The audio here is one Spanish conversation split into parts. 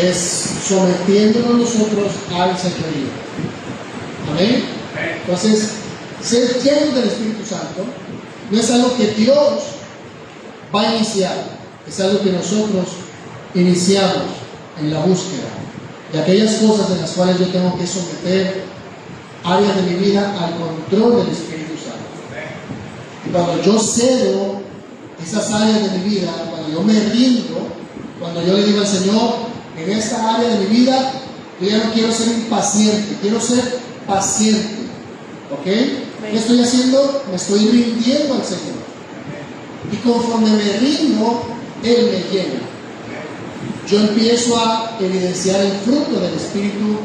es sometiéndonos nosotros al señorío. Amén. Entonces, ser llenos del Espíritu Santo no es algo que Dios va a iniciar, es algo que nosotros iniciamos en la búsqueda de aquellas cosas en las cuales yo tengo que someter áreas de mi vida al control del Espíritu Santo. Y cuando yo cedo esas áreas de mi vida, cuando yo me rindo, cuando yo le digo al Señor, en esta área de mi vida, yo ya no quiero ser impaciente, quiero ser paciente. ¿Ok? ¿Qué estoy haciendo? Me estoy rindiendo al Señor. Y conforme me rindo, Él me llena. Yo empiezo a evidenciar el fruto del Espíritu,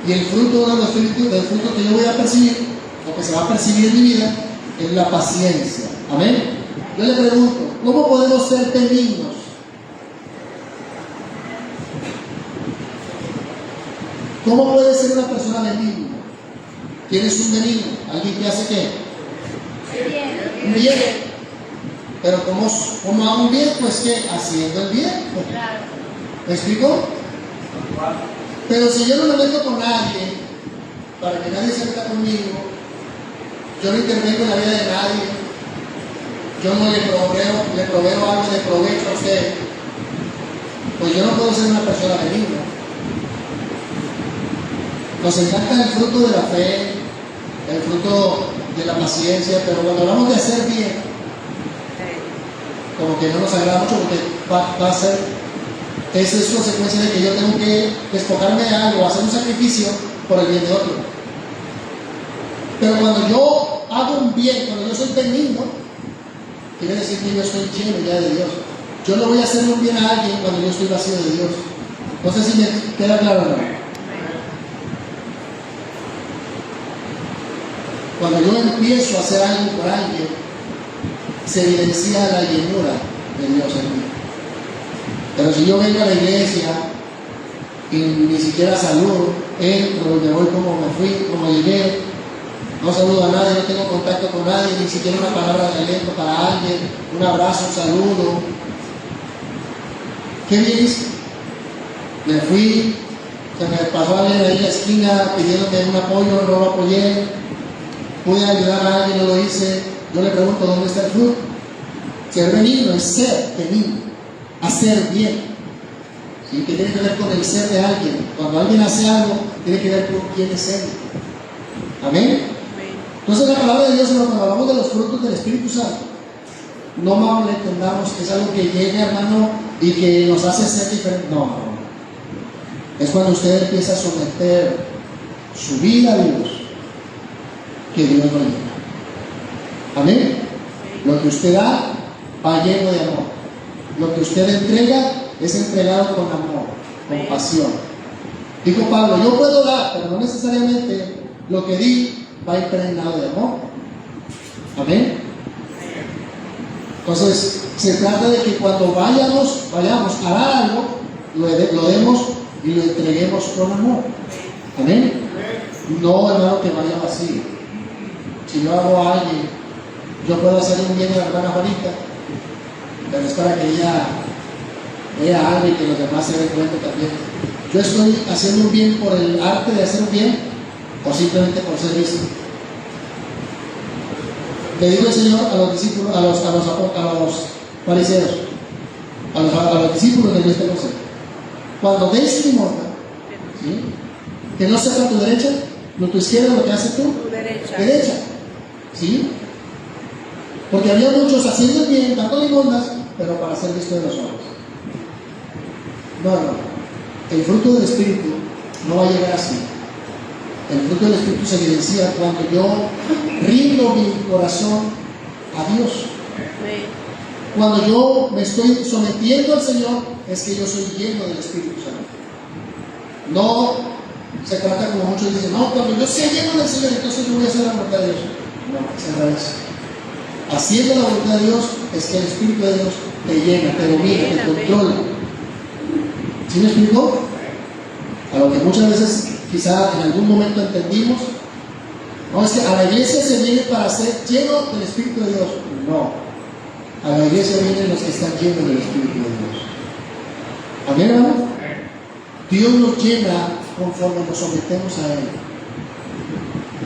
y el fruto del fruto que yo voy a percibir, o que se va a percibir en mi vida, es la paciencia. Amén. Yo le pregunto, ¿cómo podemos ser benignos? ¿Cómo puede ser una persona benigna? ¿Quién es un benigno? ¿Alguien que hace qué? Un bien. Pero ¿cómo hago un bien? Pues ¿qué? Haciendo el bien. ¿Me explico? Pero si yo no me meto con nadie, para que nadie se meta conmigo, yo no intervengo en la vida de nadie, yo no le proveo algo de provecho a usted, pues yo no puedo ser una persona benigna. Nos encanta el fruto de la fe, el fruto de la paciencia, pero cuando hablamos de hacer bien, como que no nos agrada mucho, porque va a ser, esa es consecuencia de que yo tengo que despojarme de algo, hacer un sacrificio por el bien de otro. Pero cuando yo hago un bien, cuando yo soy benigno, quiere decir que yo estoy lleno ya de Dios. Yo no voy a hacerle un bien a alguien cuando yo estoy vacío de Dios. No sé si me queda claro o no. Cuando yo empiezo a hacer algo por alguien, se evidencia la llenura de Dios en mí. Pero si yo vengo a la iglesia y ni siquiera saludo, entro y me voy como me fui, como llegué, no saludo a nadie, no tengo contacto con nadie, ni siquiera una palabra de aliento para alguien, un abrazo, un saludo, ¿qué bien hice? Me fui, se me pasó alguien ahí en la esquina pidiéndome un apoyo, no lo apoyé, pude ayudar a alguien, no lo hice. Yo le pregunto, ¿dónde está el fruto? Ser benigno es ser benigno, hacer bien. ¿Sí? Que tiene que ver con el ser de alguien. Cuando alguien hace algo, tiene que ver con quién es él. ¿Amén? Entonces la palabra de Dios, cuando hablamos de los frutos del Espíritu Santo, no malentendamos que es algo que llega, hermano, y que nos hace ser diferentes. No. Es cuando usted empieza a someter su vida a Dios, que Dios lo llena. Amén. Lo que usted da va lleno de amor. Lo que usted entrega es entregado con amor, con pasión. Dijo Pablo, yo puedo dar, pero no necesariamente lo que di va impregnado de amor. Amén. Entonces, se trata de que cuando vayamos a dar algo, lo demos y lo entreguemos con amor. Amén. No, hermano, que vaya vacío. Si yo hago a alguien, yo puedo hacer un bien a la hermana Juanita, pero es para que ella vea algo y que los demás se den cuenta también. Yo estoy haciendo un bien por el arte de hacer un bien, o simplemente por ser visto. Le digo el Señor a los discípulos, a los fariseos, a los discípulos de este consejo: cuando des limosna, ¿sí?, que no sepa tu derecha, no tu izquierda, lo que hace tu derecha. ¿Sí? Porque había muchos haciendo bien, dando limosnas, pero para ser visto de los hombres. No. El fruto del Espíritu no va a llegar así. El fruto del Espíritu se evidencia cuando yo rindo mi corazón a Dios. Cuando yo me estoy sometiendo al Señor, es que yo soy lleno del Espíritu Santo. No se trata como muchos dicen, no, cuando yo sea lleno del Señor, entonces yo voy a hacer la voluntad de Dios. No, es al revés. Haciendo la voluntad de Dios es que el Espíritu de Dios te llena, te domina, te controla. ¿Sí me explico? A lo que muchas veces quizá en algún momento entendimos, no, es que a la iglesia se viene para ser lleno del Espíritu de Dios. No, a la iglesia vienen los que están llenos del Espíritu de Dios. ¿Amén, hermano? Dios nos llena conforme nos sometemos a Él.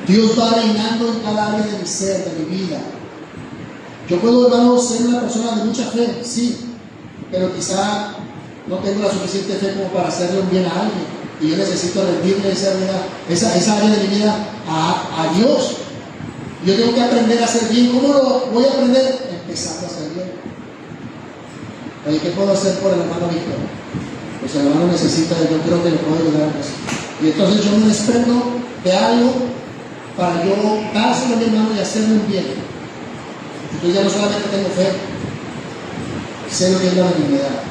Dios va reinando en cada área de mi ser, de mi vida. Yo puedo, hermano, ser una persona de mucha fe, sí, pero quizá no tengo la suficiente fe como para hacerle un bien a alguien. Y yo necesito rendirle esa área de mi vida a Dios. Yo tengo que aprender a hacer bien. ¿Cómo lo voy a aprender? Empezando a hacer bien. Oye, ¿qué puedo hacer por el hermano Víctor? Pues el hermano necesita, yo creo que le puedo ayudar a eso. Y entonces yo me desprendo de algo para yo dárselo a mi hermano y hacerle un bien. Entonces ya no solamente tengo fe, sé lo que es la benignidad.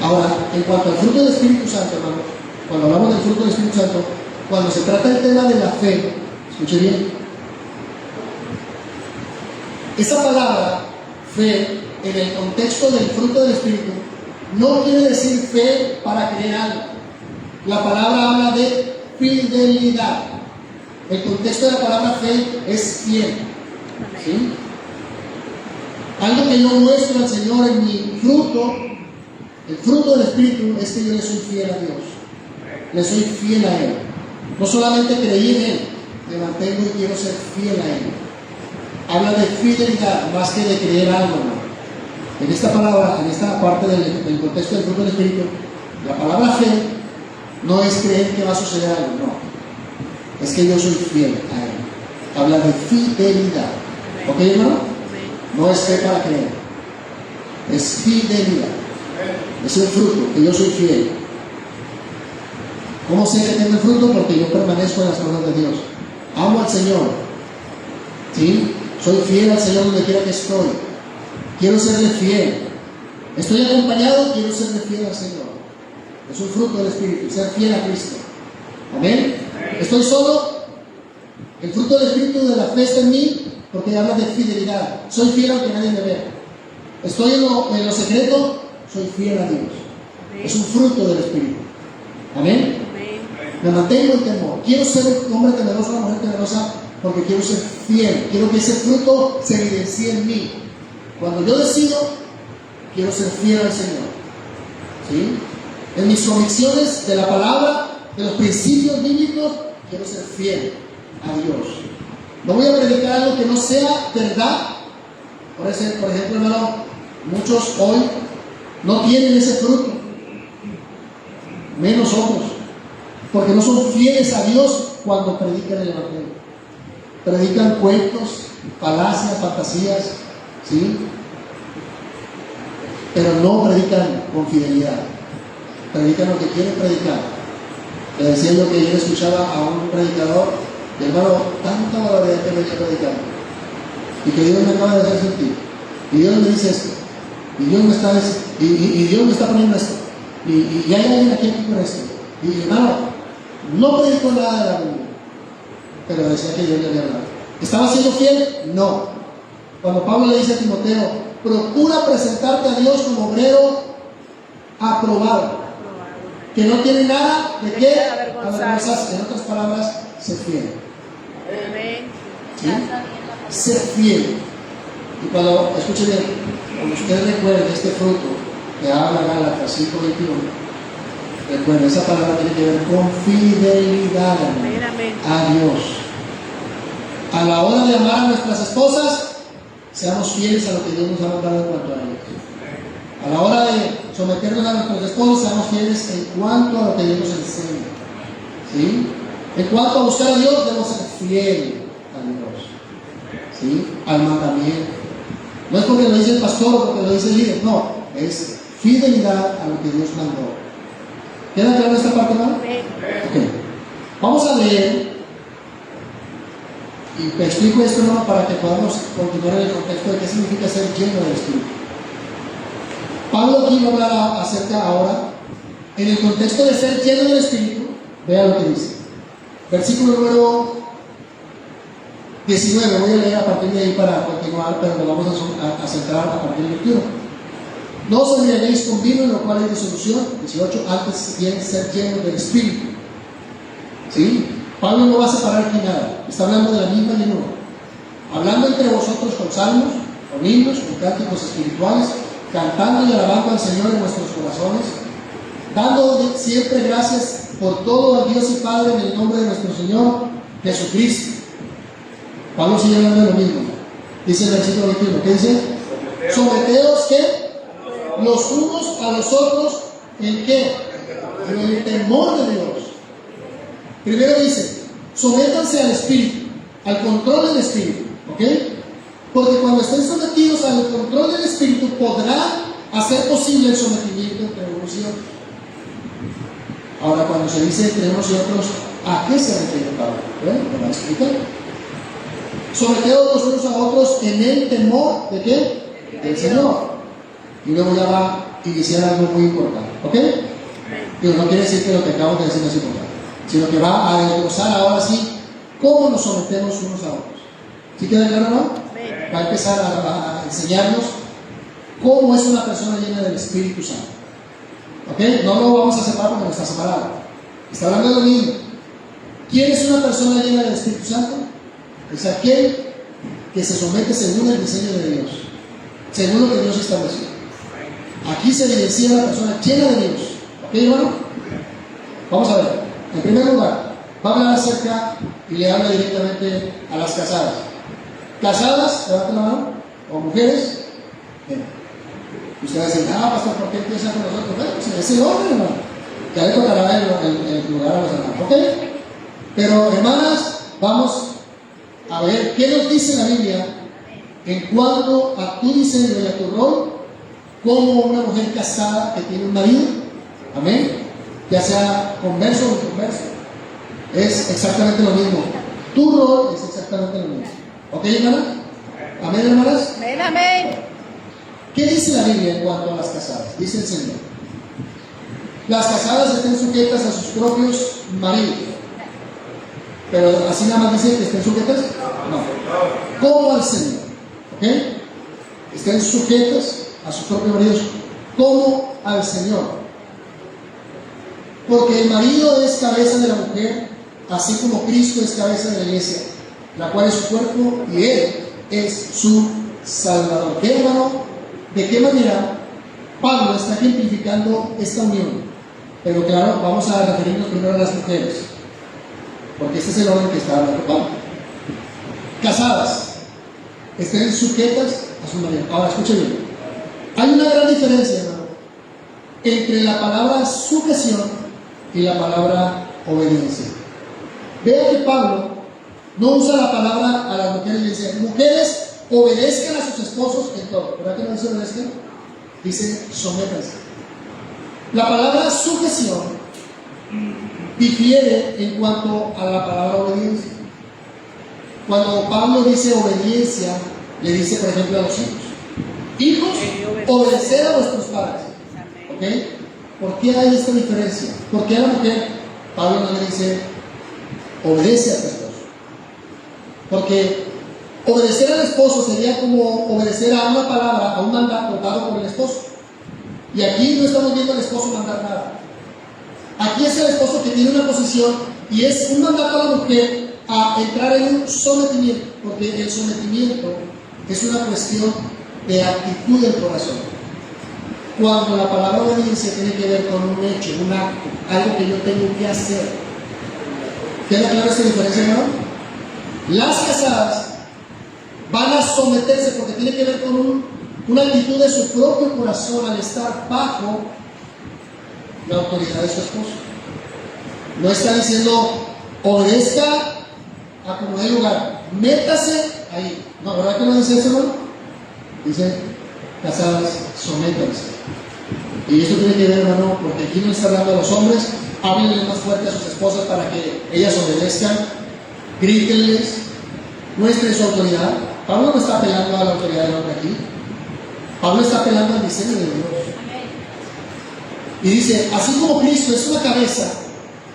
Ahora, en cuanto al fruto del Espíritu Santo, hermano, cuando hablamos del fruto del Espíritu Santo, cuando se trata del tema de la fe, escuche bien, esa palabra fe, en el contexto del fruto del Espíritu, no quiere decir fe para creer algo. La palabra habla de fidelidad. El contexto de la palabra fe es fiel. ¿Sí? Algo que yo muestro al Señor en mi fruto, el fruto del Espíritu, es que yo le soy fiel a Dios. Le soy fiel a Él. No solamente creí en Él, me mantengo y quiero ser fiel a Él. Habla de fidelidad más que de creer algo, ¿no? En esta palabra, en esta parte del contexto del fruto del Espíritu, la palabra fe no es creer que va a suceder algo, no. Es que yo soy fiel a Él. Habla de fidelidad. ¿Ok, hermano? No es fe para creer. Es fidelidad. Es el fruto, que yo soy fiel. ¿Cómo sé que tengo el fruto? Porque yo permanezco en las cosas de Dios. Amo al Señor. ¿Sí? Soy fiel al Señor donde quiera que estoy. Quiero serle fiel. Estoy acompañado, quiero serle fiel al Señor. Es un fruto del Espíritu, ser fiel a Cristo. Amén. Estoy solo. El fruto del Espíritu de la fe está en mí porque habla de fidelidad. Soy fiel aunque nadie me vea. Estoy en lo secreto, soy fiel a Dios. Es un fruto del Espíritu. Amén. Me mantengo en temor. Quiero ser un hombre temeroso, una mujer temerosa, porque quiero ser fiel. Quiero que ese fruto se evidencie en mí. Cuando yo decido, quiero ser fiel al Señor. ¿Sí? En mis convicciones de la palabra, de los principios bíblicos, quiero ser fiel a Dios. No voy a predicar algo que no sea verdad. Por ejemplo, hermano, muchos hoy no tienen ese fruto, menos otros, porque no son fieles a Dios cuando predican el Evangelio. Predican cuentos, falacias, fantasías, ¿sí? Pero no predican con fidelidad. Predican lo que quieren predicar. Le decía yo que ayer escuchaba a un predicador, y hermano, tanta barbaridad que venía predicando, y que Dios me acaba de hacer sentir, y Dios me dice esto, y Dios me está poniendo esto, y hay alguien aquí con esto, y hermano, no predicó nada de la Biblia, pero decía que Dios le había hablado. ¿Estaba siendo fiel? No. Cuando Pablo le dice a Timoteo, procura presentarte a Dios como obrero aprobado, que no tiene nada de qué avergonzarse. En otras palabras, ser fiel. ¿Sí? Ser fiel. Y cuando, escuchen bien, cuando ustedes recuerden este fruto que habla Gálatas 5:21, recuerden, esa palabra tiene que ver con fidelidad a Dios. A la hora de amar a nuestras esposas, seamos fieles a lo que Dios nos ha mandado en cuanto a ellos. A la hora de someternos a nuestros esposos, seamos fieles en cuanto a lo que Dios nos enseña. ¿Sí? En cuanto a buscar a Dios, debemos ser fieles a Dios. ¿Sí? Al mandamiento. No es porque lo dice el pastor o porque lo dice el líder, no. Es fidelidad a lo que Dios mandó. ¿Queda claro esta parte, hermano? Okay. Vamos a leer. Y te explico esto, hermano, para que podamos continuar en el contexto de qué significa ser lleno del Espíritu. Pablo aquí va a hablar acerca ahora, en el contexto de ser lleno del Espíritu. Vea lo que dice. Versículo número 19. Voy a leer a partir de ahí para continuar, pero nos vamos a centrar a partir del 21. No os embriaguéis con vino, en lo cual hay disolución. 18. Antes bien ser lleno del Espíritu. ¿Sí? Pablo no va a separar aquí nada. Está hablando de la misma llenura. Hablando entre vosotros con salmos, con himnos, con cánticos espirituales, cantando y alabando al Señor en vuestros corazones, dando siempre gracias por todo al Dios y Padre en el nombre de nuestro Señor Jesucristo. Pablo sigue hablando de lo mismo. Dice el versículo 21, ¿qué dice? Someteos, ¿qué? Los unos a los otros, ¿en qué? En el temor de Dios. Primero dice, sométanse al Espíritu, al control del Espíritu, ¿ok? Porque cuando estén sometidos al control del Espíritu, podrán hacer posible el sometimiento entre unos y otros. Ahora, cuando se dice entre unos y otros, ¿a qué se refiere Pablo? Bueno, lo va a explicar. Someteos los unos a otros en el temor ¿de qué? Del Señor. Y luego ya va a iniciar algo muy importante, ¿ok? Pero no quiere decir que lo que acabo de decir no es importante, sino que va a desglosar ahora sí cómo nos sometemos unos a otros. ¿Sí queda claro, no? Va a empezar a enseñarnos cómo es una persona llena del Espíritu Santo. ¿Ok? No lo vamos a separar porque no está separado. Está hablando de lo mismo. ¿Quién es una persona llena del Espíritu Santo? Es aquel que se somete según el diseño de Dios, según lo que Dios estableció. Aquí se evidencia la persona llena de Dios. ¿Ok, hermano? Vamos a ver. En primer lugar, va a hablar acerca y le habla directamente a las casadas. Casadas, levanten la mano, o mujeres. Bien. Ustedes dicen, pastor, ¿por qué empieza con nosotros? Bueno, pues es el orden, hermano. Ya le tocará el lugar a los hermanos. ¿Ok? Pero, hermanas, vamos a ver qué nos dice la Biblia en cuanto a tu diseño y a tu rol como una mujer casada que tiene un marido. Amén. Ya sea converso o inconverso. Es exactamente lo mismo. Tu rol es exactamente lo mismo. ¿Ok, hermana? Amén, hermanas. Amén, amén. ¿Qué dice la Biblia en cuanto a las casadas? Dice el Señor: las casadas estén sujetas a sus propios maridos. Pero así nada más dice que estén sujetas. No. Como al Señor. ¿Ok? Estén sujetas a sus propios maridos como al Señor. Porque el marido es cabeza de la mujer, así como Cristo es cabeza de la iglesia, la cual es su cuerpo y Él es su Salvador. ¿Qué, hermano? ¿De qué manera Pablo está ejemplificando esta unión? Pero claro, vamos a referirnos primero a las mujeres, porque este es el orden que está hablando Pablo. Casadas, estén sujetas a su marido. Ahora, escuchen bien. Hay una gran diferencia, hermano, entre la palabra sujeción y la palabra obediencia. Vea que Pablo no usa la palabra a las mujeres y dice, mujeres, obedezcan a sus esposos en todo. ¿Verdad que no dice obedezcan? Dice sométanse. La palabra sujeción difiere en cuanto a la palabra obediencia. Cuando Pablo dice obediencia, le dice, por ejemplo, a los hijos, obedecer a vuestros padres. ¿Ok? ¿Por qué hay esta diferencia? ¿Por qué a la mujer Pablo no le dice obedece a tu esposo? Porque obedecer al esposo sería como obedecer a una palabra, a un mandato dado por el esposo. Y aquí no estamos viendo al esposo mandar nada. Aquí es el esposo que tiene una posición y es un mandato a la mujer a entrar en un sometimiento, porque el sometimiento es una cuestión de actitud del corazón. Cuando la palabra obediencia tiene que ver con un hecho, un acto, algo que yo tengo que hacer. ¿Queda clara esta diferencia, hermano? Las casadas van a someterse porque tiene que ver con una actitud de su propio corazón al estar bajo la autoridad de su esposo. No está diciendo obedezca a como dé lugar, métase ahí. No, ¿verdad que no dice eso, hermano? Dice casadas, sométanse. Y esto tiene que ver, hermano, porque aquí no está hablando a los hombres, háblenle más fuerte a sus esposas para que ellas obedezcan, grítenles, muestren su autoridad. Pablo no está apelando a la autoridad del hombre aquí. Pablo está apelando al diseño de Dios. Y dice, así como Cristo es una cabeza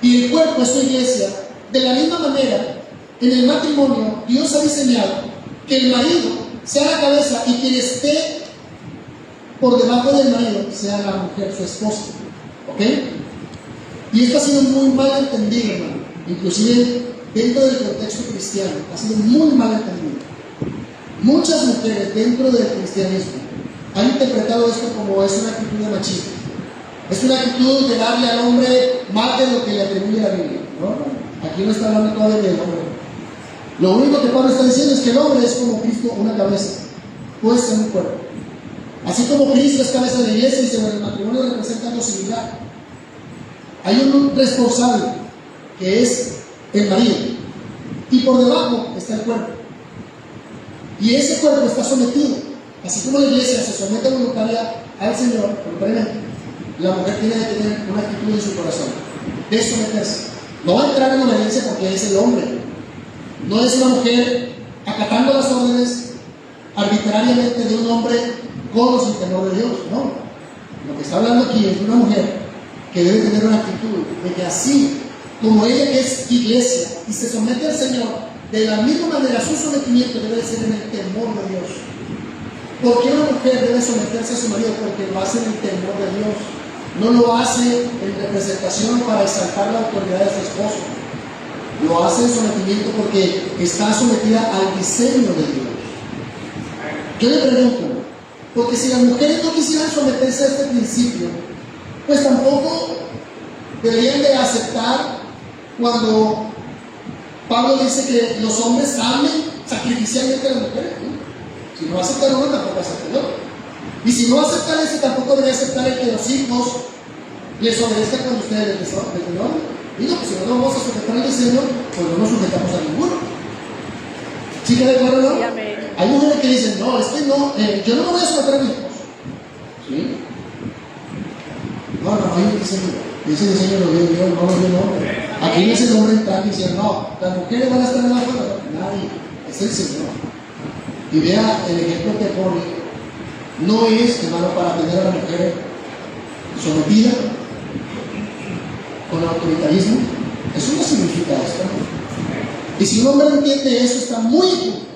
y el cuerpo es su iglesia, de la misma manera, en el matrimonio, Dios ha diseñado que el marido sea la cabeza y quien esté por debajo del marido sea la mujer, su esposa. ¿Ok? Y esto ha sido muy mal entendido, hermano. Inclusive dentro del contexto cristiano, ha sido muy mal entendido. Muchas mujeres dentro del cristianismo han interpretado esto como es una actitud de machismo. Es una actitud de darle al hombre más de lo que le atribuye la Biblia, ¿no? Aquí no está hablando todavía del hombre. Lo único que Pablo está diciendo es que el hombre es como Cristo, una cabeza, puesta en un cuerpo. Así como Cristo es cabeza de la iglesia y sobre el matrimonio representa docilidad. Hay un responsable que es el marido y por debajo está el cuerpo. Y ese cuerpo está sometido. Así como la iglesia se somete voluntaria al Señor, voluntariamente, la mujer tiene que tener una actitud en su corazón de someterse. No va a entrar en obediencia porque es el hombre. No es una mujer acatando las órdenes arbitrariamente de un hombre con o sin temor de Dios. No. Lo que está hablando aquí es de una mujer que debe tener una actitud de que así como ella que es iglesia y se somete al Señor, de la misma manera su sometimiento debe ser en el temor de Dios. ¿Por qué una mujer debe someterse a su marido? Porque lo hace en el temor de Dios. No lo hace en representación para exaltar la autoridad de su esposo. Lo hace en sometimiento porque está sometida al diseño de Dios. Yo le pregunto, porque si las mujeres no quisieran someterse a este principio, pues tampoco deberían de aceptar cuando Pablo dice que los hombres amen sacrificialmente a las mujeres. Si no aceptan uno, tampoco aceptan otro. Y si no aceptan ese, tampoco debería aceptar el que los hijos les obedezcan cuando ustedes les orden. Y no, pues si no vamos a sujetar al diseño, pues no nos sujetamos a ninguno. ¿Sí queda claro, no? Sí, hay mujeres que dicen, no, es que no, yo no me voy a someter a mi esposo. ¿Sí? No, hay un diseño. Ese diseño lo dio Dios, no lo dio el hombre. Aquí no es el hombre entrar y decir, no, las mujeres van a estar en la fuerza. Nadie, es el Señor. Y vea el ejemplo que pone. No es, hermano, para tener a la mujer sometida con autoritarismo. Eso no significa esto. Y si un hombre entiende eso, está muy equivocado.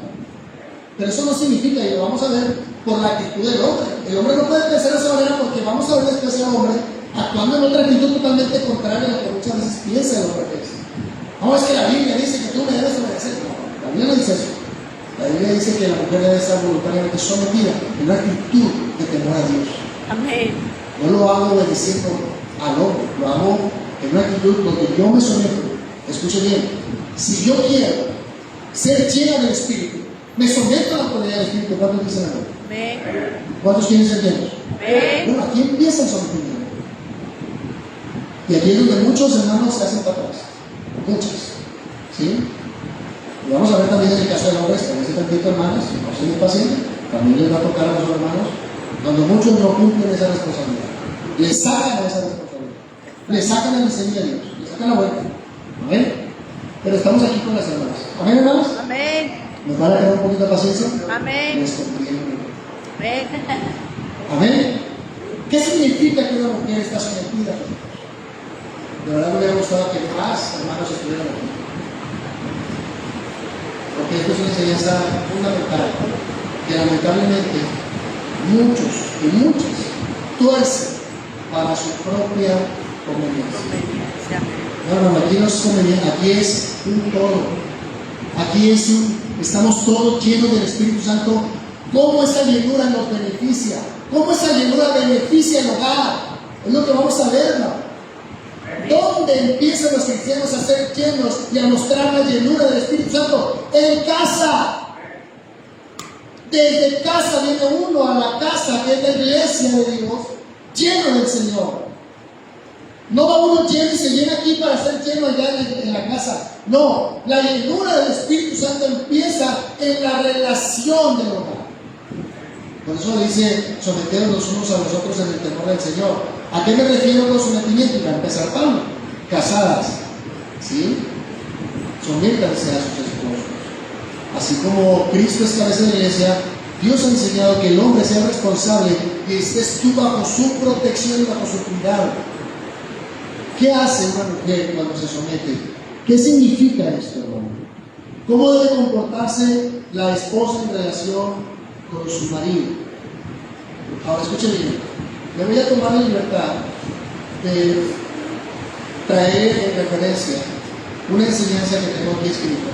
Pero eso no significa, y lo vamos a ver por la actitud del hombre. El hombre no puede pensar de esa manera porque vamos a ver después al hombre actuando en otra actitud totalmente contraria a lo que muchas veces piensa el hombre. No, es que la Biblia dice que tú me debes obedecer. No, la Biblia no dice eso. La Biblia dice que la mujer debe estar voluntariamente sometida en una actitud de temor a Dios. Amén. No lo hago obedeciendo al hombre, lo hago en una actitud donde yo me someto. Escuche bien, si yo quiero ser llena del Espíritu, me someto a la autoridad del Espíritu. ¿Cuántos dicen amén? Amén. ¿Cuántos quieren ser llenos? Amén. Bueno, aquí empieza el sometimiento. Y aquí es donde muchos hermanos se hacen para atrás. Muchos. ¿Sí? Y vamos a ver también en el caso del hombre, que en ese tantito, hermanos, no se les paciente, también les va a tocar a los hermanos, cuando muchos no cumplen esa responsabilidad. Les sacan esa responsabilidad. Les sacan el diseño de Dios. Les sacan la vuelta. Amén. Pero estamos aquí con las hermanas. Amén, hermanos. Amén. ¿Nos van a tener un poquito de paciencia? Amén. Les comprendo. Amén. Amén. ¿Qué significa que una mujer está sometida? De verdad me hubiera gustado que más hermanos estuvieran aquí. Porque esto es una enseñanza fundamental que lamentablemente muchos y muchas tuercen para su propia conveniencia. No, aquí no es conveniencia, aquí es un todo. Aquí estamos todos llenos del Espíritu Santo. ¿Cómo esa llenura nos beneficia? ¿Cómo esa llenura beneficia el hogar? Es lo que vamos a ver, ¿no? ¿Dónde empiezan los cristianos a ser llenos y a mostrar la llenura del Espíritu Santo? En casa. Desde casa viene uno a la casa, que es la iglesia de Dios, lleno del Señor. No va uno lleno y se llena aquí para ser lleno allá en la casa. No, la llenura del Espíritu Santo empieza en la relación del hogar. Por eso dice, someteos los unos a los otros en el temor del Señor. ¿A qué me refiero con sometimiento? Para empezar, Pablo, casadas, ¿sí? Sométanse a sus esposos. Así como Cristo es cabeza de la iglesia, Dios ha enseñado que el hombre sea responsable y estés tú bajo su protección y bajo su cuidado. ¿Qué hace una mujer cuando se somete? ¿Qué significa esto, hermano? ¿Cómo debe comportarse la esposa en relación con su marido? Ahora escuchen bien. Me voy a tomar la libertad de traer en referencia una enseñanza que tengo aquí escrita,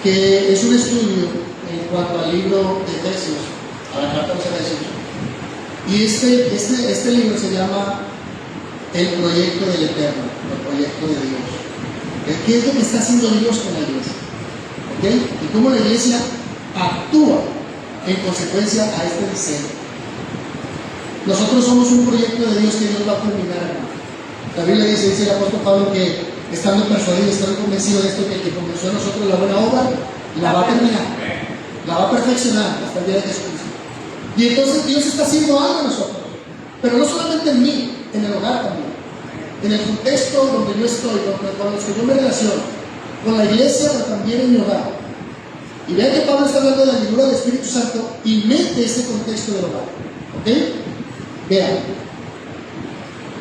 que es un estudio en cuanto al libro de Efesios, a la carta a los Efesios, Y este libro se llama El Proyecto del Eterno, el Proyecto de Dios. ¿Qué es lo que está haciendo Dios con la iglesia? ¿Okay? Y cómo la iglesia actúa en consecuencia a este diseño. Nosotros somos un proyecto de Dios que Dios va a culminar. La Biblia dice el apóstol Pablo, que estando persuadido, estando convencido de esto, que el que comenzó en nosotros la buena obra, la va a terminar, la va a perfeccionar hasta el día de Jesucristo. Y entonces Dios está haciendo algo en nosotros, pero no solamente en mí, en el hogar también, en el contexto donde yo estoy, con los que yo me relaciono, con la iglesia, pero también en mi hogar. Y vean que Pablo está hablando de la llenura del Espíritu Santo y mete ese contexto del hogar. ¿Ok? Vean,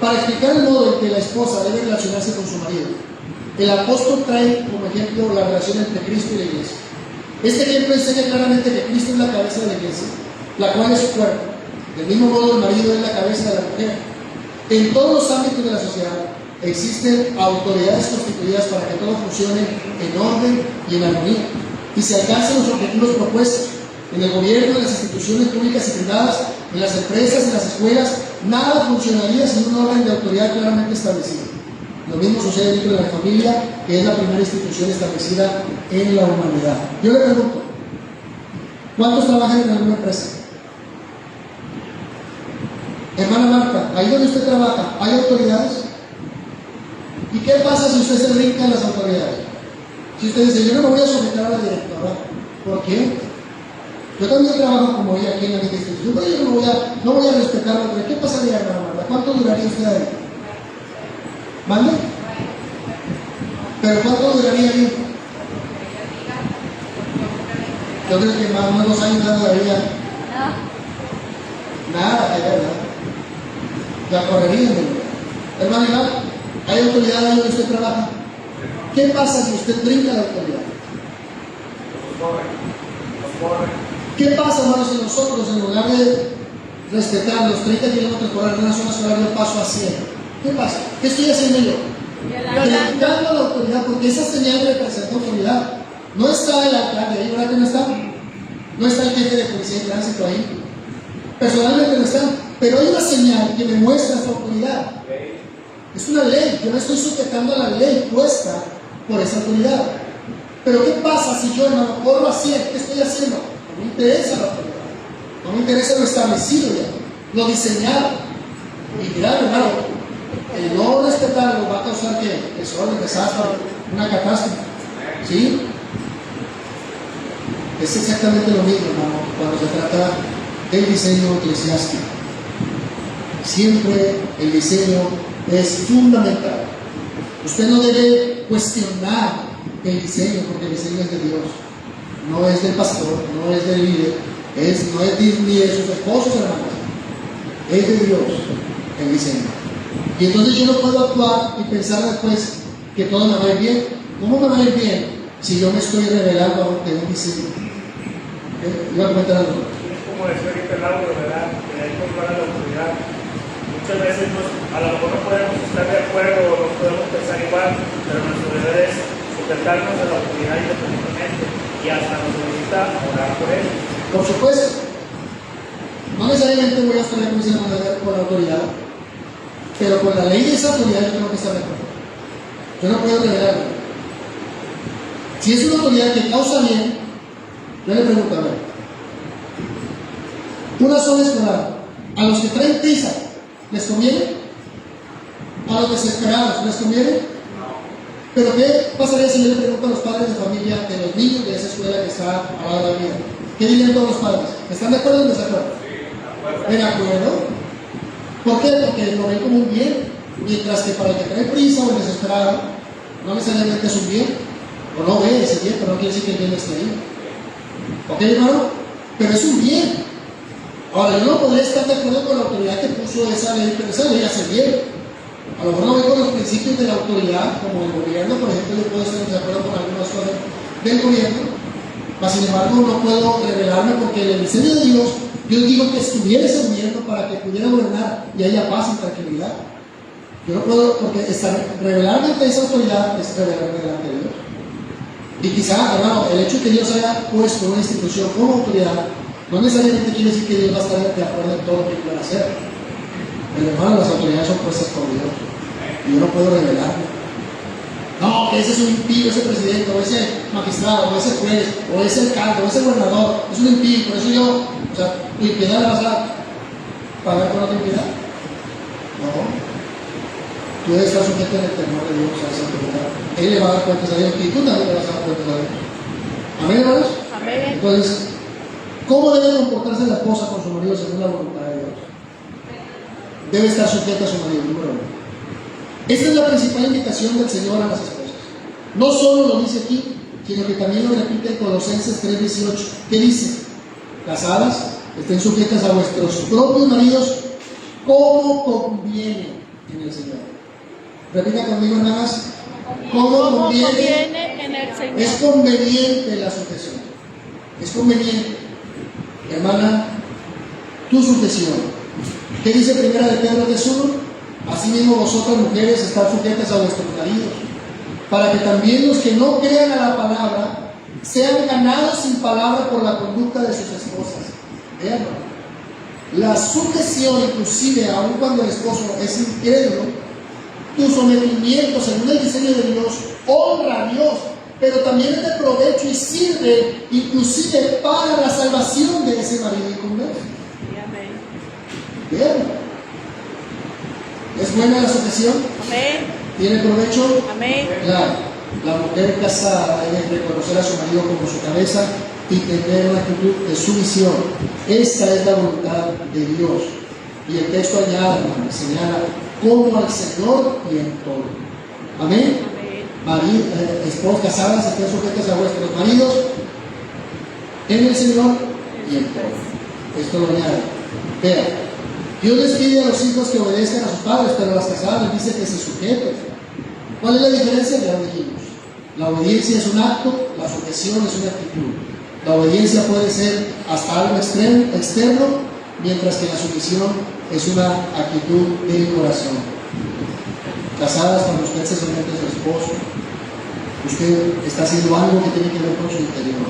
para explicar el modo en que la esposa debe relacionarse con su marido, el apóstol trae como ejemplo la relación entre Cristo y la iglesia. Este ejemplo enseña claramente que Cristo es la cabeza de la iglesia, la cual es su cuerpo. Del mismo modo, el marido es la cabeza de la mujer. En todos los ámbitos de la sociedad existen autoridades constituidas para que todo funcione en orden y en armonía y se alcancen los objetivos propuestos. En el gobierno, en las instituciones públicas y privadas, en las empresas, en las escuelas, nada funcionaría sin un orden de autoridad claramente establecido. Lo mismo sucede dentro de la familia, que es la primera institución establecida en la humanidad. Yo le pregunto, ¿cuántos trabajan en alguna empresa? Hermana Marta, ahí donde usted trabaja, ¿hay autoridades? ¿Y qué pasa si usted se brinca en las autoridades? Si usted dice, yo no me voy a someter a la directora, ¿por qué? Yo también trabajo como ella aquí en la institución, pero yo no voy a respetar la autoridad. ¿Qué pasaría, hermana Marta? ¿Cuánto duraría usted ahí? ¿Mande? ¿Pero cuánto duraría ahí? Yo creo que más o menos 2 años nada daría. Nada, de verdad. La correrían, hermano Iván, ¿hay autoridad ahí donde usted trabaja? ¿Qué pasa si usted brinca la autoridad? ¿Qué pasa, hermanos, si nosotros, en lugar de respetar los 30 kilómetros por hora en una zona solar, yo paso a 100? ¿Qué pasa? ¿Qué estoy haciendo yo? Brincando a la autoridad, porque esa señal representa autoridad. No está el alcalde ahí, ¿verdad que no está? No está el jefe de policía de tránsito ahí. Personalmente no está, pero hay una señal que me muestra su autoridad. Es una ley, yo me estoy sujetando a la ley puesta por esa autoridad. Pero ¿qué pasa si yo, hermano, corro a 100? ¿Qué estoy haciendo? No me interesa la autoridad, no me interesa lo establecido ya, lo diseñado. Y mirad, hermano, el no respetarlo va a causar que desorden, desastre, una catástrofe. ¿Sí? Es exactamente lo mismo, hermano, cuando se trata del diseño eclesiástico. Siempre el diseño es fundamental. Usted no debe cuestionar el diseño, porque el diseño es de Dios, no es del pastor, no es del líder, no es ni de sus esposos, hermanos, es de Dios el diseño. Y entonces yo no puedo actuar y pensar después que todo me va a ir bien. ¿Cómo me va a ir bien si yo me estoy revelando ante un diseño? Iba a comentar algo. Es como decía ahorita el árbol, ¿verdad? Que hay que honrar a la autoridad. Muchas veces a lo mejor no podemos estar de acuerdo o no podemos pensar igual, pero nuestro deber es sujetarnos a la autoridad independientemente y hasta nos necesita orar por él. Por supuesto, no necesariamente voy a estar de acuerdo con la autoridad, pero con la ley de esa autoridad yo tengo que estar de acuerdo. Yo no puedo revelarlo. Si es una autoridad que causa bien, yo le pregunto, a ver, una zona escolar, a los que traen prisa, ¿les conviene? ¿A los desesperados les conviene? Pero ¿qué pasaría si yo le pregunto a los padres de familia de los niños de esa escuela que está al lado de la mía? ¿Qué dirían todos los padres? ¿Están de acuerdo o en desacuerdo? ¿De acuerdo? ¿Por qué? Porque lo ven como un bien, mientras que para el que trae prisa o el desesperado, no necesariamente es un bien, o no ve ese bien, pero no quiere decir que el bien esté ahí. ¿Ok, hermano? Pero es un bien. Ahora, yo no podría estar de acuerdo con la autoridad que puso esa ley, pero esa ley hace bien. A lo mejor no voy con los principios de la autoridad, como el gobierno, por ejemplo, yo puedo estar de acuerdo con algunas cosas del gobierno, mas sin embargo no puedo revelarme porque en el diseño de Dios, Dios dijo que estuviera ese gobierno para que pudiera gobernar y haya paz y tranquilidad. Yo no puedo, porque revelarme ante esa autoridad es revelarme delante de Dios. Y quizá, hermano, el hecho de que Dios haya puesto una institución como autoridad No necesariamente quiere decir que Dios va a estar de acuerdo en todo lo que quiera hacer. Pero hermano, las autoridades son puestas por Dios. Y yo no puedo revelarlo. No, que ese es un impío, ese presidente, o ese magistrado, o ese juez, o ese alcalde, o ese gobernador, es un impío, por eso yo, o sea, tu impiedad la vas a pagar con otra impiedad. No. Tú debes estar sujeto en el temor de Dios a esa autoridad. Él le va a dar cuentas a Dios y tú también le vas a dar cuentas a Dios. Amén, hermanos. Amén. Entonces, ¿cómo debe comportarse la esposa con su marido según la voluntad de Dios? Debe estar sujeta a su marido, número uno. Esta es la principal invitación del Señor a las esposas. No solo lo dice aquí, sino que también lo repite en Colosenses 3:18. ¿Qué dice? Casadas, estén sujetas a vuestros propios maridos como conviene en el Señor. Repita conmigo nada más. ¿Cómo conviene en el Señor? Es conveniente la sujeción. Es conveniente. Hermana, tu sujeción. ¿Qué dice primera de Pedro de Sur? Asimismo vosotras mujeres estad sujetas a vuestros maridos, para que también los que no crean a la palabra sean ganados sin palabra por la conducta de sus esposas. Vean, la sujeción, inclusive aun cuando el esposo es incrédulo, tu sometimiento según el diseño de Dios honra a Dios, pero también es de provecho y sirve inclusive para la salvación de ese marido inconverso. Vean. ¿Es buena la sujeción? Amén. ¿Tiene provecho? Amén. Claro. La mujer casada debe reconocer a su marido como su cabeza y tener una actitud de sumisión. Esta es la voluntad de Dios. Y el texto añade, señala, como al Señor y en todo. Amén. Esposas casadas estén sujetas a vuestros maridos en el Señor y en todo. Esto lo añade. Vean. Dios les pide a los hijos que obedezcan a sus padres, pero a las casadas les dice que se sujeten. ¿Cuál es la diferencia? Ya lo dijimos. La obediencia es un acto, la sujeción es una actitud. La obediencia puede ser hasta algo externo, mientras que la sumisión es una actitud del corazón. Casadas, cuando usted se somete a su esposo, usted está haciendo algo que tiene que ver con su interior,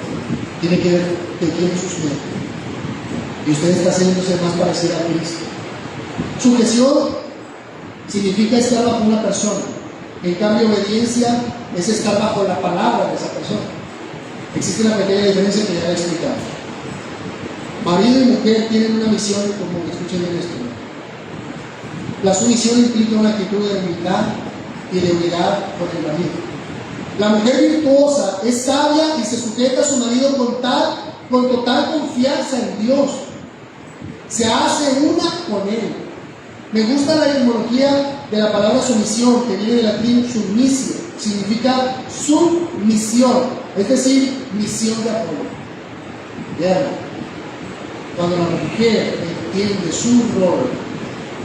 tiene que ver de quién es usted, y usted está haciéndose más parecida a Cristo. Sujeción significa estar bajo una persona. En cambio, obediencia es estar bajo la palabra de esa persona. Existe una pequeña diferencia que ya he explicado. Marido y mujer tienen una misión en común. Escuchen bien esto. La sumisión implica una actitud de humildad y de unidad con el marido. La mujer virtuosa es sabia y se sujeta a su marido con total confianza en Dios. Se hace una con él. Me gusta la etimología de la palabra sumisión, que viene del latín submisio, significa submisión, es decir, misión de apoyo. Vean, cuando la mujer entiende su rol,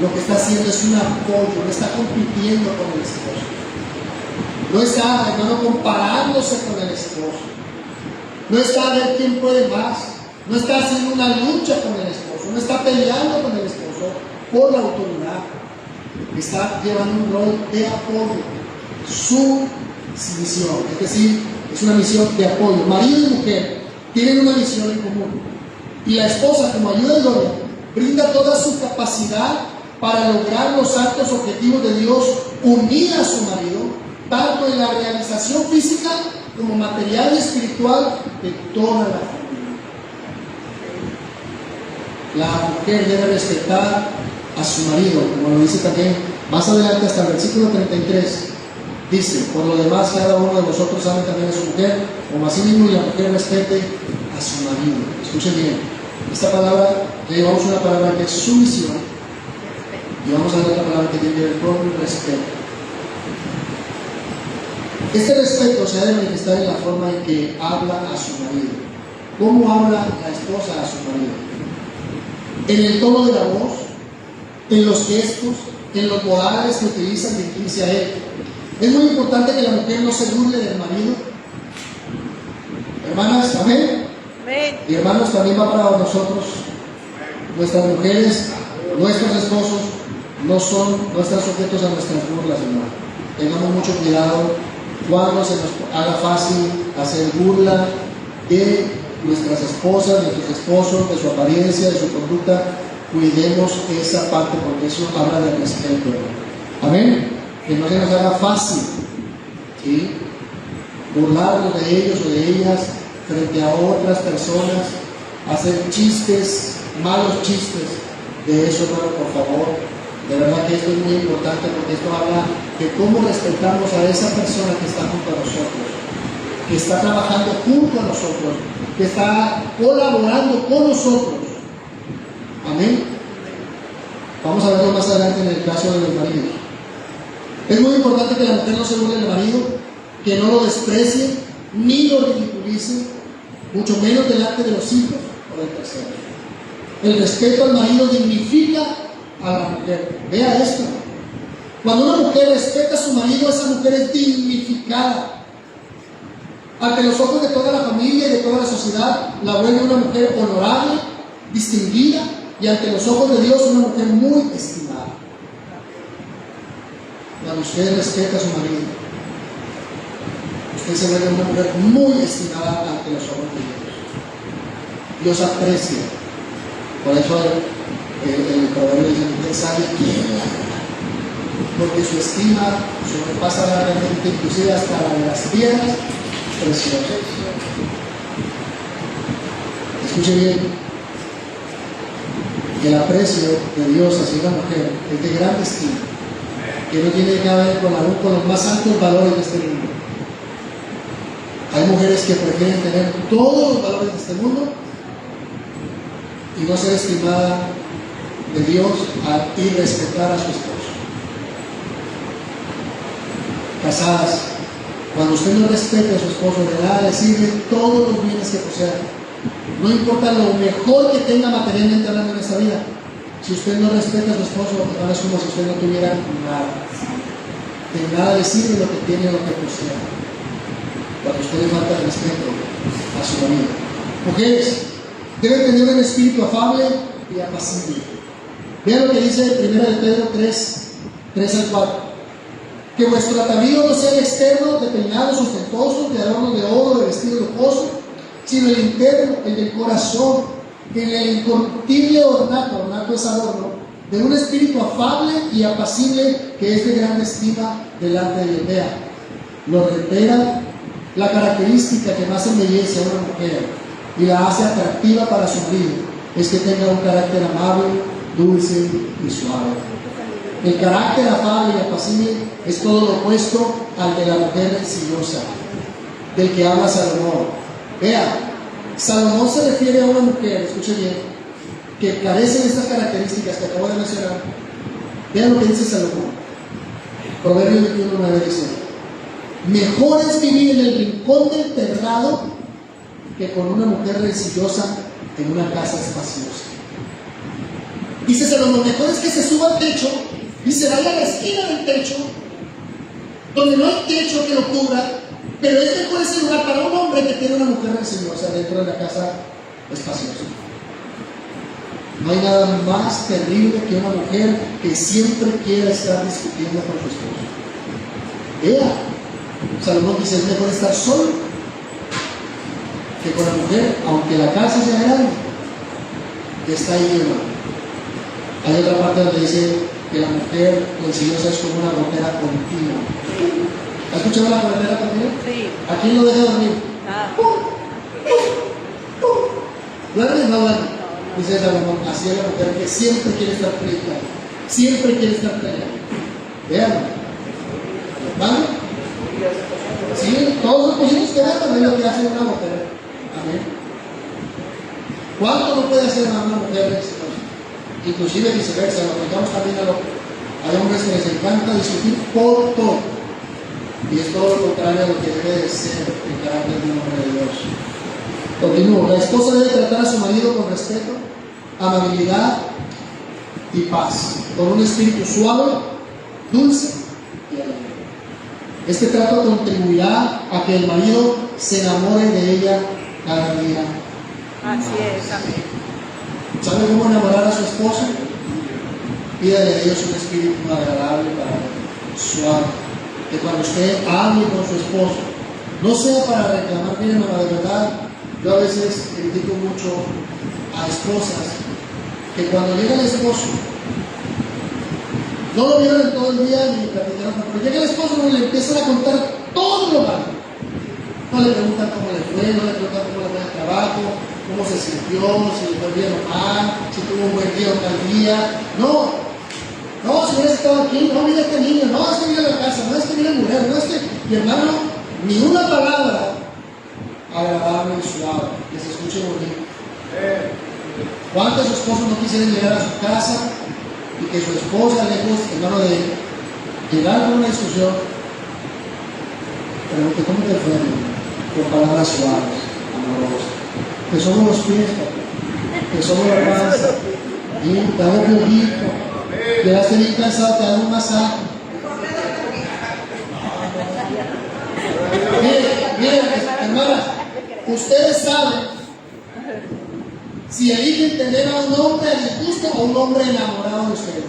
lo que está haciendo es un apoyo, no está compitiendo con el esposo, no está, hermano, comparándose con el esposo, no está a ver quién puede más, no está haciendo una lucha con el esposo, no está peleando con el esposo por la autoridad, está llevando un rol de apoyo, su misión, es decir, es una misión de apoyo. Marido y mujer tienen una misión en común, y la esposa, como ayuda idónea, brinda toda su capacidad para lograr los actos objetivos de Dios, unida a su marido, tanto en la realización física como material y espiritual de toda la familia. La mujer debe respetar a su marido, como lo dice también más adelante hasta el versículo 33. Dice: por lo demás, cada uno de vosotros ame también a su mujer, como así mismo la mujer respete a su marido. Escuchen bien, esta palabra, ya llevamos una palabra que es sumisión, y vamos a ver otra palabra que tiene que ver con respeto. Este respeto se ha de manifestar en la forma en que habla a su marido. ¿Cómo habla la esposa a su marido? En el tono de la voz, en los gestos, en los modales que utiliza y dirigirse a él. Es muy importante que la mujer no se burle del marido. Hermanas, amén. Amén. Y hermanos, también va para nosotros. Nuestras mujeres, nuestros esposos no están sujetos a nuestras burlas, hermano. Tengamos mucho cuidado cuando se nos haga fácil hacer burla de nuestras esposas, nuestros esposos, de su apariencia, de su conducta, cuidemos esa parte porque eso habla de respeto. Amén. Que no se nos haga fácil, ¿sí?, burlarnos de ellos o de ellas frente a otras personas, hacer chistes, malos chistes. De eso, hermano, por favor. De verdad que esto es muy importante porque esto habla de cómo respetamos a esa persona que está junto a nosotros, que está trabajando junto a nosotros, que está colaborando con nosotros. Amén. Vamos a verlo más adelante en el caso de los maridos. Es muy importante que la mujer no se burle del marido, que no lo desprecie, ni lo ridiculice, mucho menos delante de los hijos o del tercero. El respeto al marido dignifica a la mujer. Vea esto. Cuando una mujer respeta a su marido, esa mujer es dignificada. Ante los ojos de toda la familia y de toda la sociedad, la vuelve una mujer honorable, distinguida, y ante los ojos de Dios, una mujer muy estimada. Cuando usted respeta a su marido, usted se vuelve una mujer muy estimada ante los ojos de Dios. Dios aprecia. Por eso el proverbio dice: usted sabe quién la ama, porque su estima sobrepasa largamente, inclusive hasta la de las piedras preciosas. Escuche bien, el aprecio de Dios hacia una mujer es de gran estima, que no tiene que ver con los más altos valores de este mundo. Hay mujeres que prefieren tener todos los valores de este mundo y no ser estimada de Dios y respetar a su esposo. Casadas, cuando usted no respete a su esposo, de nada le sirven todos los bienes que posea. No importa lo mejor que tenga materialmente hablando en esta vida, si usted no respeta a su esposo, ahora es como si usted no tuviera nada. De nada le sirve lo que tiene o lo que posea, cuando usted le falta el respeto a su marido. Mujeres, deben tener un espíritu afable y apacible. Vean lo que dice 1 de Pedro 3 al 4. Que vuestro atavío no sea el externo, de peinados ostentosos, de adornos de oro, de vestido lujoso, sino el interno, el del corazón, que en el incorruptible ornato es adorno, de un espíritu afable y apacible, que es de gran estima delante de Dios. Vea, lo reitera, la característica que más embellece a una mujer y la hace atractiva para su marido es que tenga un carácter amable, dulce y suave. El carácter afable y apacible es todo lo opuesto al de la mujer rencillosa, del que habla Salomón. Vea, Salomón se refiere a una mujer, escuche bien, que carece de estas características que acabo de mencionar. Vean lo que dice Salomón. Proverbios 21:9 dice: mejor es vivir en el rincón del terrado que con una mujer rencillosa en una casa espaciosa. Dice Salomón: mejor es que se suba al techo y se vaya a la esquina del techo, donde no hay techo que lo cubra, pero es mejor ese lugar para un hombre que tiene una mujer rencillosa dentro de la casa espaciosa. No hay nada más terrible que una mujer que siempre quiera estar discutiendo con su esposo. Vea, Salomón dice: es mejor estar solo que con la mujer, aunque la casa sea grande, que está ahí, hermano. Hay otra parte donde dice que la mujer rencillosa es como una gotera continua. ¿Has escuchado la gotera continua? Sí. ¿A quién lo deja dormir? ¿Duerme? No duerme. Dice Salomón: así es la mujer que siempre quiere estar predicando, siempre quiere estar peleando. Vean, ¿vale? Sí, todos los pusimos que ver también lo que hace una mujer. Amén. ¿Cuánto no puede hacer una mujer rencillosa? Inclusive viceversa, lo aplicamos también hay hombres que les encanta discutir por todo, y es todo lo contrario a lo que debe de ser el carácter de un hombre de Dios. Continúo. La esposa debe tratar a su marido con respeto, amabilidad y paz, con un espíritu suave, dulce y alegre. Este trato contribuirá a que el marido se enamore de ella cada día. Así es, amén. ¿Sabe cómo enamorar a su esposa? Pídale a Dios un espíritu agradable para él, suave. Que cuando usted hable con su esposo, no sea para reclamar: mire, mamá, de verdad, Yo a veces critico mucho a esposas que cuando llega el esposo, no lo vieron en todo el día ni platicaron, pero llega el esposo y le empiezan a contar todo lo malo. No le preguntan cómo le fue, no le preguntan cómo le fue el trabajo, cómo se sintió, si le fue bien o mal, si tuvo un buen día o mal día. No, si hubiera estado aquí, no, mira este niño, no, es que mira la casa, no, es que mira la mujer, no, es que, mi hermano, ni una palabra agradable y suave, que se escuche bonito. ¿Cuántos esposos no quisieran llegar a su casa y que su esposa, lejos, hermano, de llegar con una discusión, pregunte cómo te fue, con palabras suaves, amorosas, que somos los pies, que somos la panza, y te hago un poquito, llegaste bien cansado, te hago un masaje. Miren, hermanas, ustedes saben si eligen tener a un hombre a disgusto o un hombre enamorado de ustedes.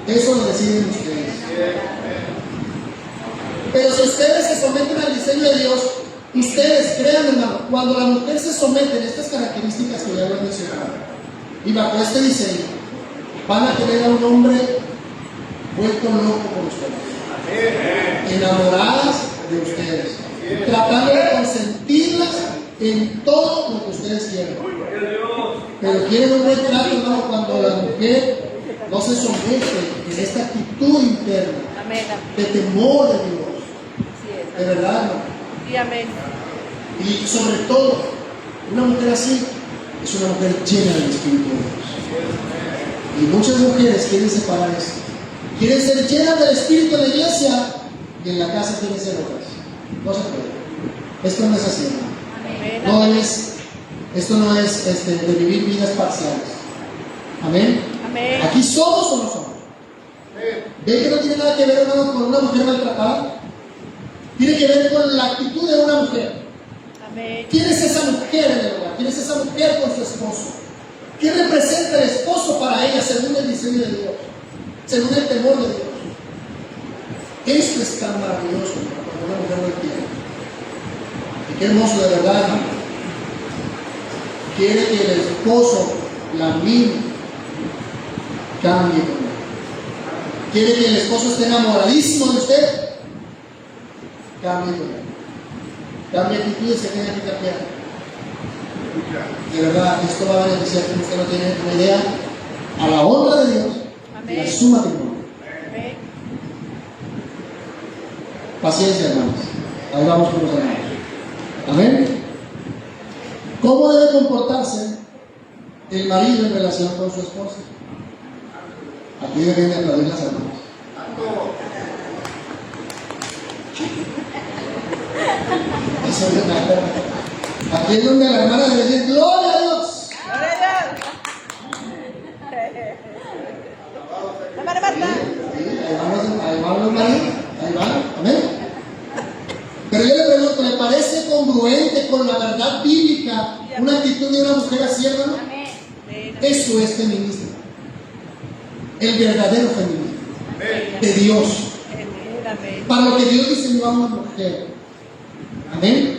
Eso lo deciden ustedes. Pero si ustedes se someten al diseño de Dios, ustedes, créanme, hermano, cuando la mujer se somete en estas características que ya lo he mencionado, y bajo este diseño, van a tener a un hombre vuelto loco por ustedes, enamoradas de ustedes, tratando de consentirlas en todo lo que ustedes quieren. Pero quieren un buen trato, hermano, cuando la mujer no se somete en esta actitud interna de temor de Dios. De verdad, ¿no? Sí, amén. Y sobre todo, una mujer así es una mujer llena del Espíritu de Dios. Y muchas mujeres quieren separar esto. Quieren ser llenas del Espíritu de la iglesia y en la casa quieren ser otras. No se puede. Esto no es así, hermano. Esto no es de vivir vidas parciales. Amén. Amén. Aquí somos o no somos. ¿Ven que no tiene nada que ver, hermano, con una mujer maltratada? Tiene que ver con la actitud de una mujer. Amén. ¿Quién es esa mujer en el hogar? ¿Quién es esa mujer con su esposo? ¿Qué representa el esposo para ella según el diseño de Dios? Según el temor de Dios. Esto es tan maravilloso cuando una mujer lo entiende. Y qué hermoso de verdad, hermano. Quiere que el esposo la mire, cambie con él. Quiere que el esposo esté enamoradísimo de usted, cambie con él. Cambie actitudes que tenga que cambiar. De verdad, esto va a beneficiar, como usted no tiene una idea, a la honra de Dios y a su matrimonio. Amén. Paciencia, hermanos. Ahí vamos con los hermanos. Amén. ¿Cómo debe comportarse el marido en relación con su esposa? Aquí deben de aplaudir las hermanas. Eso es una. Aquí es donde la hermana debe decir gloria a Dios. Hermana Marta. Ahí van los maridos. Ahí van. Amén. Pero yo le pregunto, ¿le parece congruente con la verdad bíblica una actitud de una mujer así, hermano? Eso es feminismo. El verdadero feminismo. De Dios. Para lo que Dios diseñó a una mujer. Amén.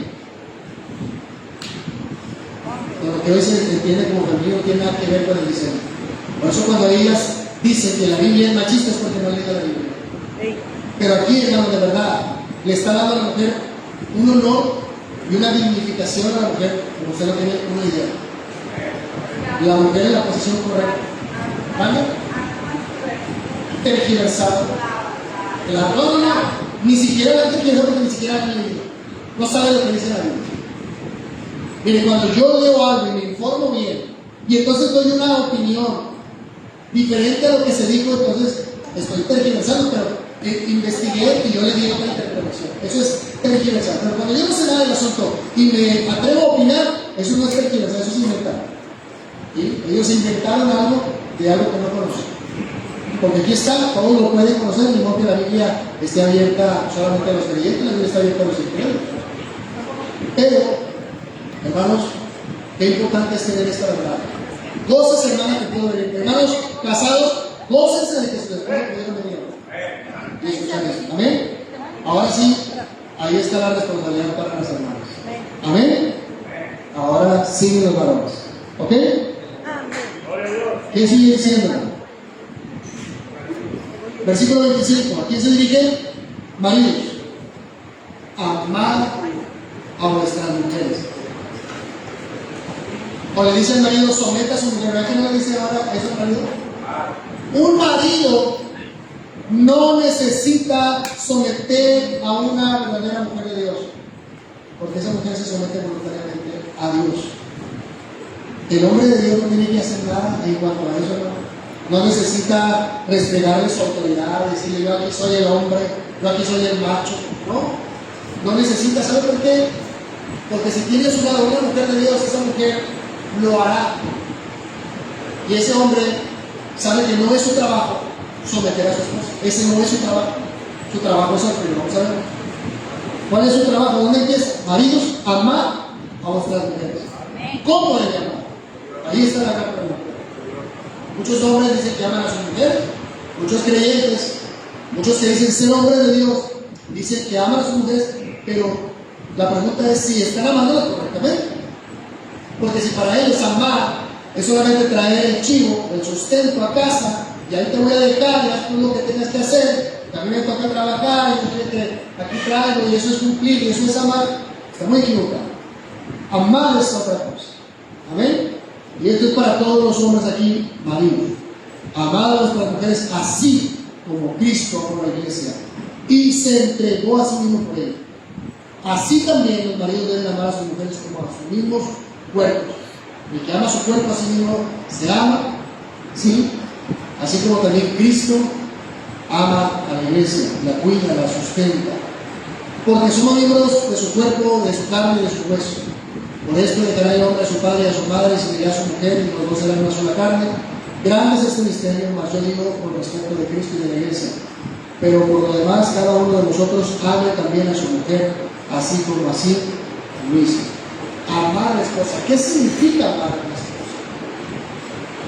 Lo que hoy se entiende como femenino no tiene nada que ver con el diseño. Por eso cuando ellas dicen que la Biblia es machista es porque no han leído la Biblia. Pero aquí, hermano, de verdad, le está dando a la mujer un honor y una dignificación a la mujer, como usted no tiene una idea. La mujer en la posición correcta. ¿Vale? Tergiversado. No, ni siquiera la tergiversado porque ni siquiera la leído. No sabe lo que dice la Biblia. Mire, cuando yo leo algo y me informo bien, y entonces doy una opinión diferente a lo que se dijo, entonces estoy tergiversando, pero investigué y yo le di otra interpretación. Eso es tergiversar. Pero cuando yo no sé nada del asunto y me atrevo a opinar, eso no es tergiversar, eso es inventar. ¿Sí? Ellos inventaron algo de algo que no conocen. Porque aquí está, todos lo pueden conocer, ni modo que la Biblia esté abierta solamente a los creyentes, la Biblia está abierta a los incrédulos. Pero, hermanos, qué importante es tener esta verdad. Gócense, hermanas, que puedo venir. Hermanos casados, gócense de que su esposo pudieron venir. Y escuchar eso. Amén. Ahora sí, ahí está la responsabilidad para las hermanas. Amén. siguen los varones. ¿Ok? Amén. Gloria a Dios. ¿Qué sigue diciendo? Versículo 25. ¿A quién se dirige? Maridos, amad a vuestras mujeres. O le dice al marido, someta a su mujer. ¿Verdad que no le dice ahora eso al marido? Un marido no necesita someter a una verdadera mujer de Dios, porque esa mujer se somete voluntariamente a Dios. El hombre de Dios no tiene que hacer nada en cuanto a eso, no necesita restregarle su autoridad, decirle yo aquí soy el hombre, yo aquí soy el macho. No necesita. ¿Sabe por qué? Porque si tiene a su lado una mujer de Dios, esa mujer lo hará. Y ese hombre sabe que no es su trabajo someter a su esposa. Ese no es su trabajo. Su trabajo es el primero. Vamos a ver. ¿Cuál es su trabajo? ¿Dónde empieza? Maridos, amad a vuestras mujeres. ¿Cómo debe amar? Ahí está la gran pregunta. Muchos hombres dicen que aman a sus mujeres. Muchos creyentes, muchos que dicen ser hombres de Dios, dicen que aman a sus mujeres, pero la pregunta es si están amándolas correctamente. Porque si para ellos amar es solamente traer el chivo, el sustento a casa, y ahí te voy a dejar, y haz tú lo que tengas que hacer, que a mí me toca trabajar, y que aquí traigo, y eso es cumplir, y eso es amar, está muy equivocado. Amar es otra cosa. Amén. Y esto es para todos los hombres aquí, maridos. Amad a vuestras mujeres así como Cristo amó a la iglesia y se entregó a sí mismo por ella. Así también los maridos deben amar a sus mujeres como a sus mismos cuerpos. El que ama su cuerpo a sí mismo se ama, ¿sí? Así como también Cristo ama a la iglesia, la cuida, la sustenta. Porque somos miembros de su cuerpo, de su carne y de su hueso. Por esto dejará el hombre a su padre y a su madre, y se unirá a su mujer, y los dos serán una sola carne. Grande es este misterio, mas yo digo por respecto de Cristo y de la iglesia. Pero por lo demás, cada uno de nosotros ame también a su mujer, así como así lo hizo. Amar a la esposa. ¿Qué significa amar a la esposa?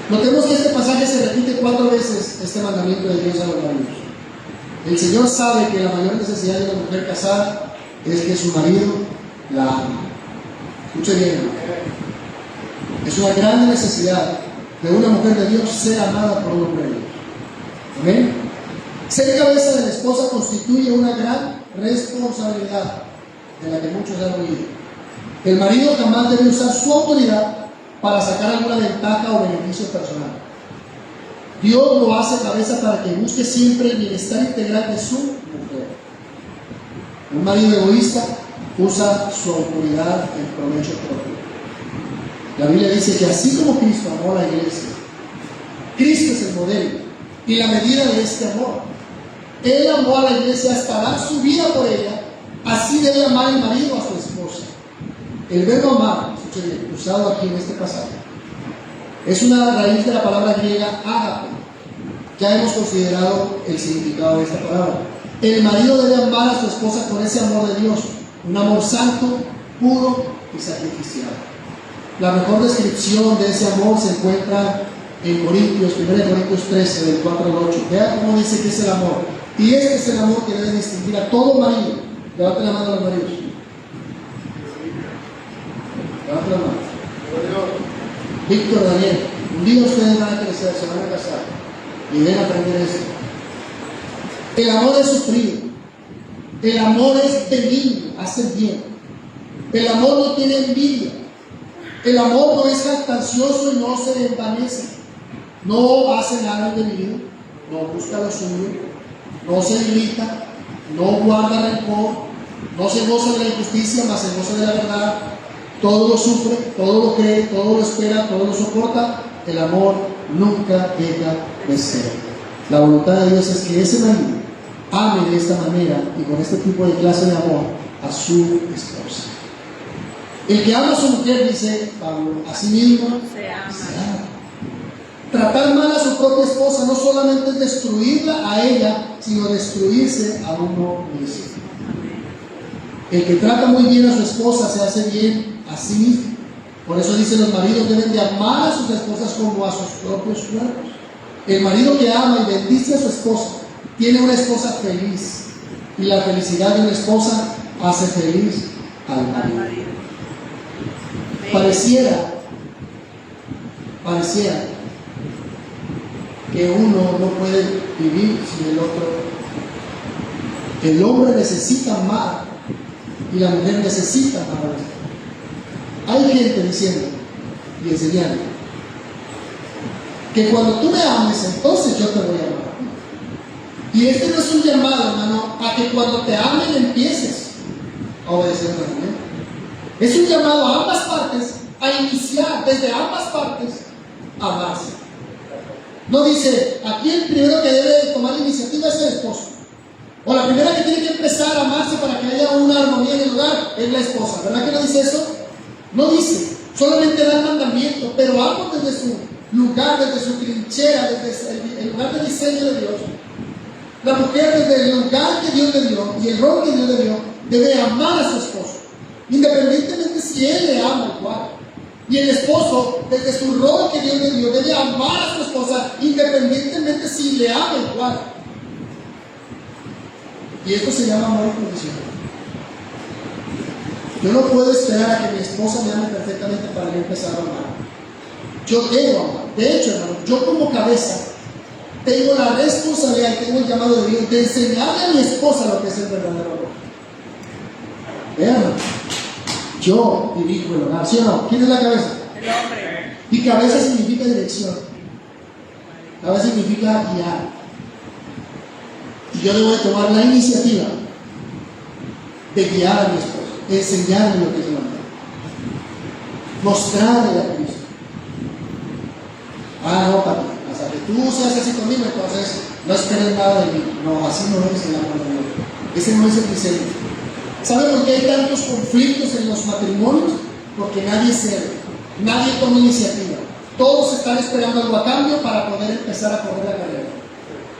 Notemos que este pasaje se repite 4 veces, este mandamiento de Dios a los maridos. El Señor sabe que la mayor necesidad de una mujer casada es que su marido la ame. Escuche bien, hermano. Es una gran necesidad de una mujer de Dios ser amada por un hombre de Dios. Amén. Ser cabeza de la esposa constituye una gran responsabilidad de la que muchos han oído. El marido jamás debe usar su autoridad para sacar alguna ventaja o beneficio personal. Dios lo hace cabeza para que busque siempre el bienestar integral de su mujer. Un marido egoísta usa su autoridad en provecho propio. La Biblia dice que así como Cristo amó a la iglesia, Cristo es el modelo y la medida de este amor. Él amó a la iglesia hasta dar su vida por ella. Así debe amar el marido a su esposa. El verbo amar, escuchen bien, usado aquí en este pasaje, es una raíz de la palabra griega ágape. Ya hemos considerado el significado de esta palabra. El marido debe amar a su esposa con ese amor de Dios, un amor santo, puro y sacrificial. La mejor descripción de ese amor se encuentra en Corintios, 1 Corintios 13, del 4 al 8. Vean cómo dice que es el amor. Y este es el amor que debe distinguir a todo marido. Levanten la mano a los maridos. Levanten la mano. Víctor, Daniel, un día ustedes van a crecer, se van a casar y deben aprender esto. El amor es sufrido. El amor es benigno, hace bien. El amor no tiene envidia. El amor no es jactancioso y no se envanece. No hace nada indebido, no busca lo suyo, no se irrita, no guarda rencor, no se goza de la injusticia, mas se goza de la verdad. Todo lo sufre, todo lo cree, todo lo espera, todo lo soporta. El amor nunca deja de ser. La voluntad de Dios es que ese marido ame de esta manera y con este tipo de clase de amor a su esposa. El que ama a su mujer, dice Pablo, a sí mismo Se ama. se ama. Tratar mal a su propia esposa no solamente es destruirla a ella, sino destruirse a uno mismo. El que trata muy bien a su esposa se hace bien a sí mismo. Por eso dice, los maridos deben de amar a sus esposas como a sus propios cuerpos. El marido que ama y bendice a su esposa tiene una esposa feliz, y la felicidad de una esposa hace feliz al marido. Pareciera que uno no puede vivir sin el otro. El hombre necesita amar y la mujer necesita amar. Hay gente diciendo y enseñando que cuando tú me ames, entonces yo te voy a amar. Y este no es un llamado, hermano, a que cuando te amen empieces a obedecer a la mujer. Es un llamado a ambas partes a iniciar desde ambas partes a amarse. No dice, aquí el primero que debe tomar la iniciativa es el esposo. O la primera que tiene que empezar a amarse para que haya una armonía en el hogar es la esposa. ¿Verdad que no dice eso? No dice, solamente da el mandamiento, pero ambos desde su lugar, desde su trinchera, desde el lugar de diseño de Dios. La mujer desde el lugar que Dios le dio y el rol que Dios le dio, debe amar a su esposo, independientemente si él le ama igual. Y el esposo, desde su rol que Dios le dio, debe amar a su esposa, independientemente si le ama igual. Y esto se llama amor incondicional. Yo no puedo esperar a que mi esposa me ame perfectamente para yo empezar a amar. Yo debo amar. De hecho, hermano, yo como cabeza tengo la responsabilidad, tengo el llamado de Dios de enseñarle a mi esposa lo que es el verdadero amor. Vean, yo dirijo el hogar, ¿sí o no? ¿Quién es la cabeza? El hombre. Y cabeza significa dirección. Cabeza significa guiar. Y yo debo de tomar la iniciativa de guiar a mi esposo, de enseñarle lo que es el amor, mostrarle a Cristo. No, papi, hasta que tú seas así conmigo, entonces no esperes nada de mí. No, así no es el amor de Dios. Ese no es el diseño. ¿Saben por qué hay tantos conflictos en los matrimonios? Porque nadie cede, nadie toma iniciativa. Todos están esperando algo a cambio para poder empezar a correr la carrera.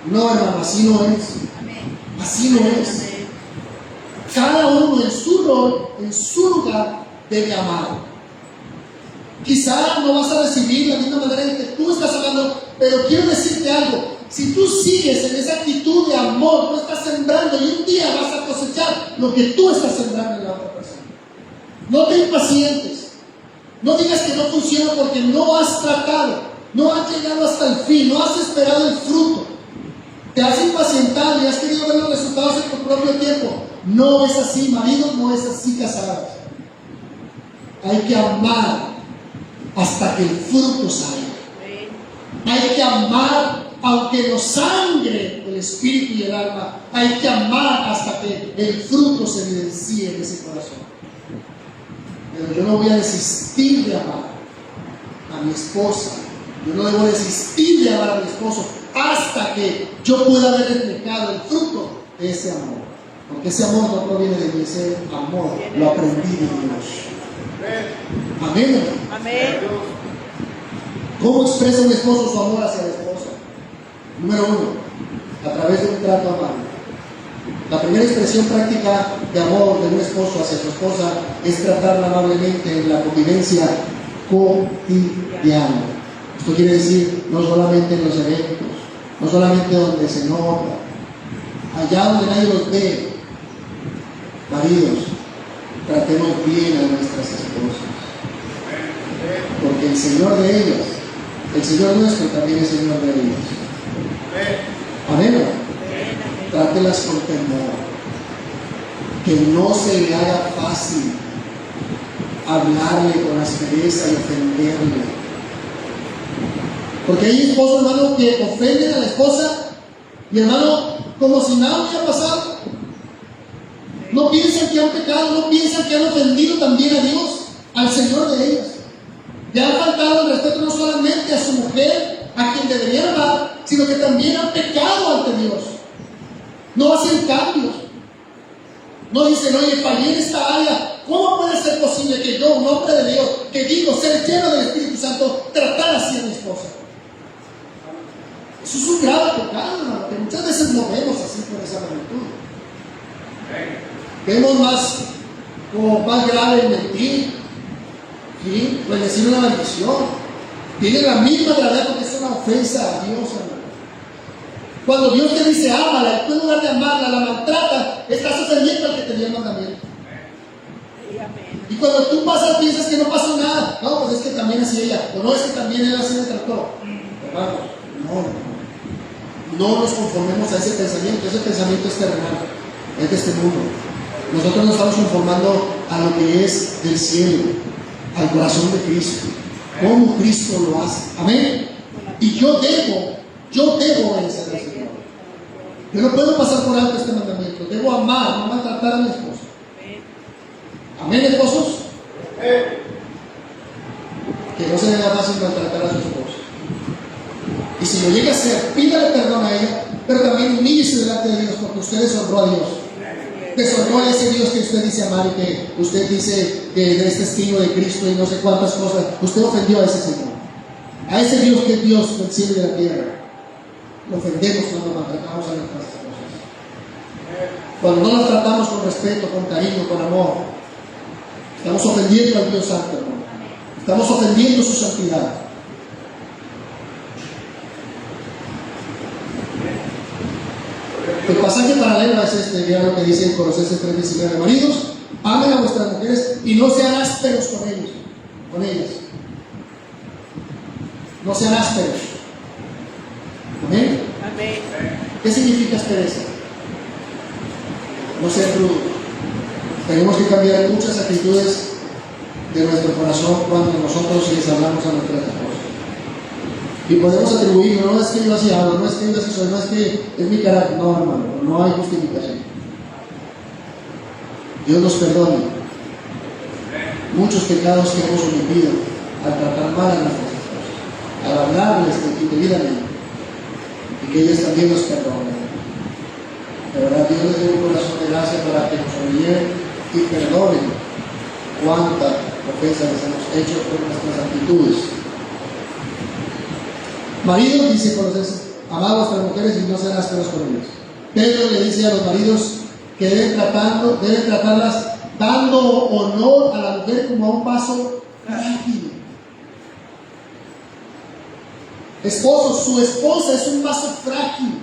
No, hermano, así no es. Así no es. Cada uno en su rol, en su lugar, debe amar. Quizá no vas a recibir la misma manera en que tú estás amando, pero quiero decirte algo. Si tú sigues en esa actitud de amor, tú estás sembrando y un día vas a cosechar lo que tú estás sembrando en la otra persona. No te impacientes. No digas que no funciona porque no has tratado, no has llegado hasta el fin, no has esperado el fruto. Te has impacientado y has querido ver los resultados en tu propio tiempo. No es así, maridos, no es así, casados. Hay que amar hasta que el fruto salga. Hay que amar aunque nos sangre el espíritu y el alma. Hay que amar hasta que el fruto se evidencie en ese corazón. Pero yo no voy a desistir de amar a mi esposa. Yo no debo desistir de amar a mi esposo hasta que yo pueda ver reflejado el fruto de ese amor. Porque ese amor no proviene de mí, ese amor lo aprendí de Dios. Amén. Amén. ¿Cómo expresa un esposo su amor hacia la esposa? Número uno, a través de un trato amable. La primera expresión práctica de amor de un esposo hacia su esposa es tratarla amablemente en la convivencia cotidiana. Esto quiere decir no solamente en los eventos, no solamente donde se nota, allá donde nadie los ve. Maridos, tratemos bien a nuestras esposas, porque el Señor de ellas, el Señor nuestro también es Señor de ellas. Amén. Trátelas con temor, que no se le haga fácil hablarle con aspereza y ofenderle. Porque hay esposos, hermano, que ofenden a la esposa y, hermano, como si nada hubiera pasado. No piensan que han pecado, no piensan que han ofendido también a Dios, al Señor de ellas. Le han faltado el respeto no solamente a su mujer, a quien deberían amar, sino que también han pecado ante Dios. No hacen cambios. No dicen, oye, fallé en esta área. ¿Cómo puede ser posible que yo, un hombre de Dios, que digo ser lleno del Espíritu Santo, tratar así a mi esposa? Eso es un grave pecado, hermano, que muchas veces no vemos así por esa magnitud. Vemos más grave el mentir, ¿sí? Pues decir una maldición. Tiene la misma gravedad porque es una ofensa a Dios, hermano. Cuando Dios te dice ámala, y tú en lugar de amarla, la maltrata, estás ofendiendo al que te dio el mandamiento. Y cuando tú pasas piensas que no pasó nada. No, pues es que también así ella. O no, es que también él así me trató. Hermanos, no nos conformemos a ese pensamiento. Ese pensamiento es terrenal, es de este mundo. Nosotros nos estamos conformando a lo que es del cielo, al corazón de Cristo, como Cristo lo hace. Amén. Y yo debo obedecer al Señor. Yo no puedo pasar por alto este mandamiento. Debo amar, no maltratar a mi esposo. Amén, esposos. Que no se le haga fácil maltratar a su esposo. Y si lo llega a hacer, pídale perdón a ella, pero también humíllese delante de Dios, porque usted deshonró a Dios. Deshonró a ese Dios que usted dice amar y que usted dice que es testigo de Cristo y no sé cuántas cosas. Usted ofendió a ese Señor. A ese Dios que es Dios del cielo y de la tierra. Lo ofendemos cuando maltratamos a nuestras esposas. Cuando no las tratamos con respeto, con cariño, con amor, estamos ofendiendo al Dios Santo, hermano. Estamos ofendiendo su santidad. El pasaje paralelo es este, vean lo que dice en Colosenses 3:19. Maridos, amen a vuestras mujeres y no sean ásperos con ellas. No sean ásperos. ¿Amén? Amén. ¿Qué significa aspereza? No ser rudo. Tenemos que cambiar muchas actitudes de nuestro corazón cuando nosotros les hablamos a nuestras esposas. Y podemos atribuir, no es que yo así hablo, no es que yo así soy, no es que es mi carácter. No, hermano, no hay justificación. Dios nos perdone muchos pecados que hemos omitido al tratar mal a nuestras esposas, al hablarles indebidamente, y que ellos también nos perdonen. De verdad, Dios les dé un corazón de gracia para que nos olviden y perdonen cuánta ofensa les hemos hecho por nuestras actitudes. Maridos, dice Colosenses, amad a vuestras mujeres y no sean ásperos con ellas. Pedro le dice a los maridos que deben tratarlas dando honor a la mujer como a un vaso frágil. Esposos, su esposa es un vaso frágil.